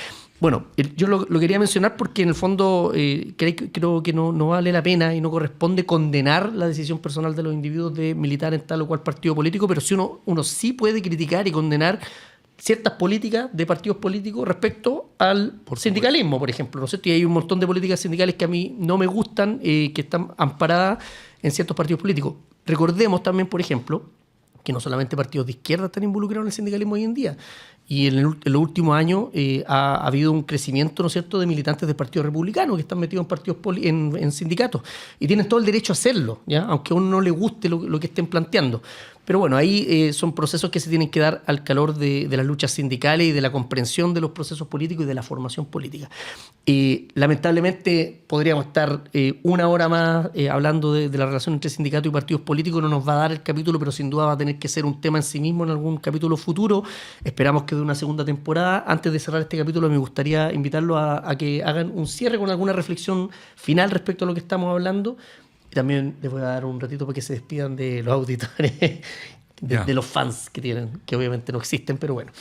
Bueno, yo lo quería mencionar porque en el fondo creo que no vale la pena y no corresponde condenar la decisión personal de los individuos de militar en tal o cual partido político, pero sí uno sí puede criticar y condenar ciertas políticas de partidos políticos respecto al sindicalismo, por ejemplo, ¿no es cierto? Y hay un montón de políticas sindicales que a mí no me gustan, que están amparadas en ciertos partidos políticos. Recordemos también, por ejemplo, que no solamente partidos de izquierda están involucrados en el sindicalismo hoy en día. Y en los últimos años ha habido un crecimiento, ¿no es cierto?, de militantes del Partido Republicano que están metidos en partidos en sindicatos. Y tienen todo el derecho a hacerlo, ¿ya? Aunque a uno no le guste lo que estén planteando. Pero bueno, ahí son procesos que se tienen que dar al calor de las luchas sindicales y de la comprensión de los procesos políticos y de la formación política. Lamentablemente podríamos estar una hora más hablando de la relación entre sindicatos y partidos políticos. No nos va a dar el capítulo, pero sin duda va a tener que ser un tema en sí mismo en algún capítulo futuro. Esperamos que de una segunda temporada. Antes de cerrar este capítulo me gustaría invitarlos a que hagan un cierre con alguna reflexión final respecto a lo que estamos hablando. Y también les voy a dar un ratito para que se despidan de los auditores, de los fans que tienen, que obviamente no existen, pero bueno.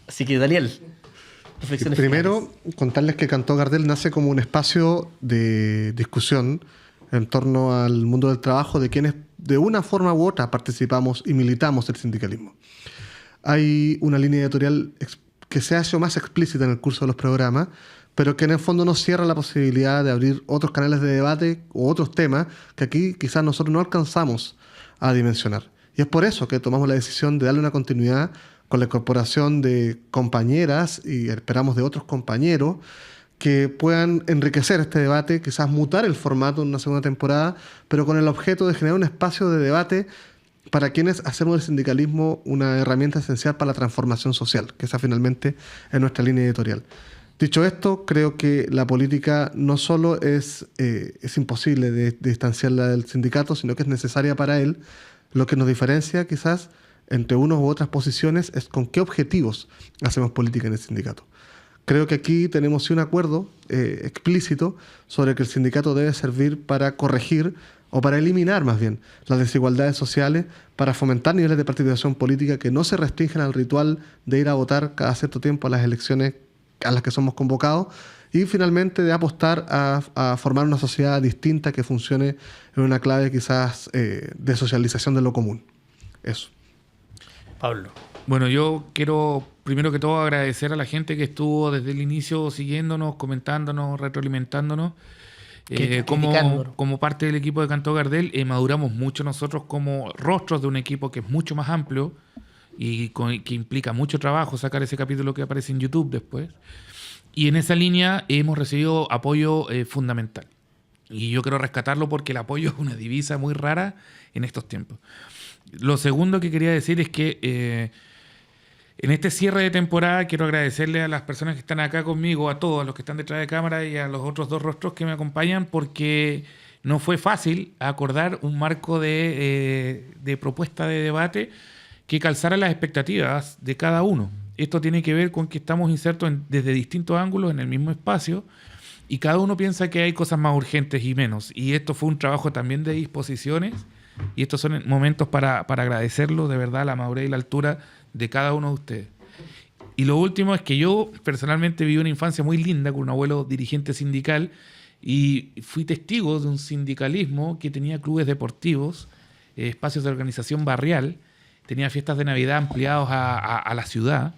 Así que, Daniel, reflexiones primero, finales. Contarles que Cantó Gardel nace como un espacio de discusión en torno al mundo del trabajo de quienes de una forma u otra participamos y militamos el sindicalismo. Hay una línea editorial que se ha hecho más explícita en el curso de los programas, pero que en el fondo nos cierra la posibilidad de abrir otros canales de debate u otros temas que aquí quizás nosotros no alcanzamos a dimensionar. Y es por eso que tomamos la decisión de darle una continuidad con la incorporación de compañeras y esperamos de otros compañeros que puedan enriquecer este debate, quizás mutar el formato en una segunda temporada, pero con el objeto de generar un espacio de debate para quienes hacemos del sindicalismo una herramienta esencial para la transformación social, que esa finalmente es nuestra línea editorial. Dicho esto, creo que la política no solo es imposible de distanciarla del sindicato, sino que es necesaria para él. Lo que nos diferencia quizás entre unas u otras posiciones es con qué objetivos hacemos política en el sindicato. Creo que aquí tenemos un acuerdo explícito sobre que el sindicato debe servir para corregir o para eliminar más bien las desigualdades sociales, para fomentar niveles de participación política que no se restringen al ritual de ir a votar cada cierto tiempo a las elecciones a las que somos convocados, y finalmente de apostar a formar una sociedad distinta que funcione en una clave quizás de socialización de lo común. Eso. Pablo. Bueno, yo quiero primero que todo agradecer a la gente que estuvo desde el inicio siguiéndonos, comentándonos, retroalimentándonos. Como parte del equipo de Cantó Gardel, maduramos mucho nosotros como rostros de un equipo que es mucho más amplio y que implica mucho trabajo sacar ese capítulo que aparece en YouTube después. Y en esa línea hemos recibido apoyo fundamental. Y yo quiero rescatarlo porque el apoyo es una divisa muy rara en estos tiempos. Lo segundo que quería decir es que en este cierre de temporada quiero agradecerle a las personas que están acá conmigo, a todos los que están detrás de cámara y a los otros dos rostros que me acompañan, porque no fue fácil acordar un marco de propuesta de debate que calzara las expectativas de cada uno. Esto tiene que ver con que estamos insertos desde distintos ángulos en el mismo espacio y cada uno piensa que hay cosas más urgentes y menos. Y esto fue un trabajo también de disposiciones y estos son momentos para agradecerlo de verdad la madurez y la altura de cada uno de ustedes. Y lo último es que yo personalmente viví una infancia muy linda con un abuelo dirigente sindical y fui testigo de un sindicalismo que tenía clubes deportivos, espacios de organización barrial, tenía fiestas de Navidad ampliados a la ciudad.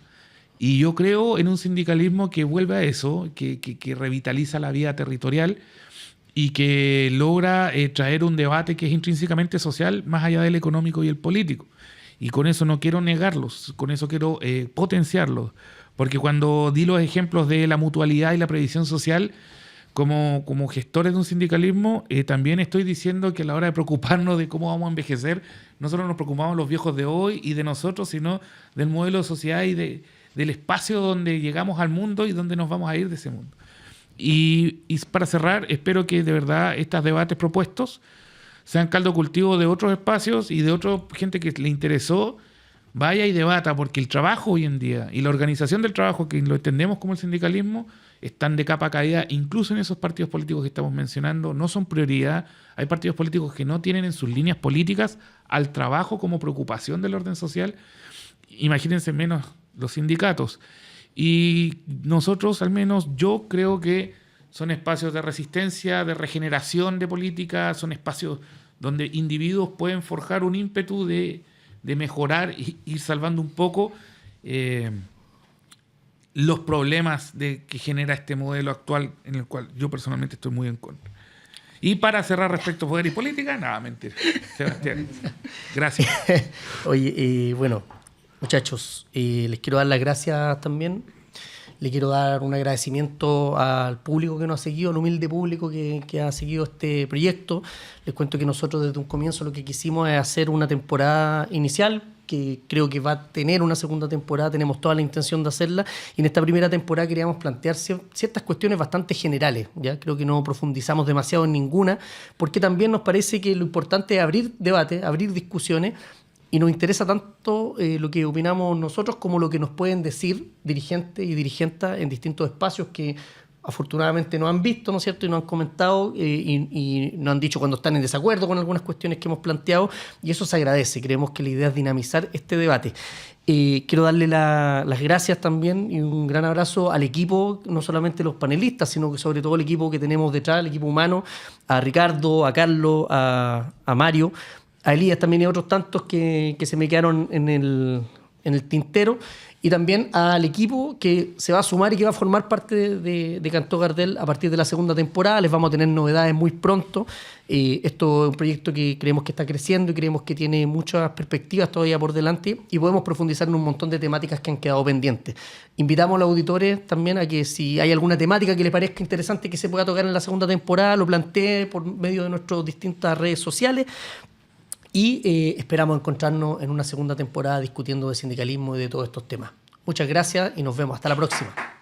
Y yo creo en un sindicalismo que vuelve a eso, que revitaliza la vida territorial y que logra traer un debate que es intrínsecamente social, más allá del económico y el político. Y con eso no quiero negarlos, con eso quiero potenciarlos. Porque cuando di los ejemplos de la mutualidad y la previsión social, como gestores de un sindicalismo, también estoy diciendo que a la hora de preocuparnos de cómo vamos a envejecer, no solo nos preocupamos los viejos de hoy y de nosotros, sino del modelo de sociedad y del espacio donde llegamos al mundo y donde nos vamos a ir de ese mundo. Y para cerrar, espero que de verdad estos debates propuestos sean caldo cultivo de otros espacios y de otra gente que le interesó, vaya y debata, porque el trabajo hoy en día y la organización del trabajo, que lo entendemos como el sindicalismo, están de capa caída, incluso en esos partidos políticos que estamos mencionando, no son prioridad. Hay partidos políticos que no tienen en sus líneas políticas al trabajo como preocupación del orden social. Imagínense menos los sindicatos. Y nosotros, al menos yo creo que son espacios de resistencia, de regeneración de política, son espacios donde individuos pueden forjar un ímpetu de mejorar y ir salvando un poco los problemas que genera este modelo actual, en el cual yo personalmente estoy muy en contra. Y para cerrar respecto a poder y política, nada, mentira. Sebastián, gracias. Oye, bueno, muchachos, les quiero dar las gracias también. Le quiero dar un agradecimiento al público que nos ha seguido, al humilde público que ha seguido este proyecto. Les cuento que nosotros desde un comienzo lo que quisimos es hacer una temporada inicial, que creo que va a tener una segunda temporada, tenemos toda la intención de hacerla, y en esta primera temporada queríamos plantear ciertas cuestiones bastante generales, ¿ya? Creo que no profundizamos demasiado en ninguna, porque también nos parece que lo importante es abrir debate, abrir discusiones, y nos interesa tanto lo que opinamos nosotros como lo que nos pueden decir dirigentes y dirigentas en distintos espacios que afortunadamente nos han visto, ¿no es cierto?, y nos han comentado y nos han dicho cuando están en desacuerdo con algunas cuestiones que hemos planteado, y eso se agradece. Creemos que la idea es dinamizar este debate. Quiero darle las gracias también y un gran abrazo al equipo, no solamente los panelistas, sino que sobre todo el equipo que tenemos detrás, el equipo humano, a Ricardo, a Carlos, a Mario, a Elías también y a otros tantos que se me quedaron en el tintero, y también al equipo que se va a sumar y que va a formar parte de Cantó Gardel a partir de la segunda temporada. Les vamos a tener novedades muy pronto. Esto es un proyecto que creemos que está creciendo y creemos que tiene muchas perspectivas todavía por delante, y podemos profundizar en un montón de temáticas que han quedado pendientes. Invitamos a los auditores también a que, si hay alguna temática que les parezca interesante que se pueda tocar en la segunda temporada, lo plantee por medio de nuestras distintas redes sociales. Y esperamos encontrarnos en una segunda temporada discutiendo de sindicalismo y de todos estos temas. Muchas gracias y nos vemos. Hasta la próxima.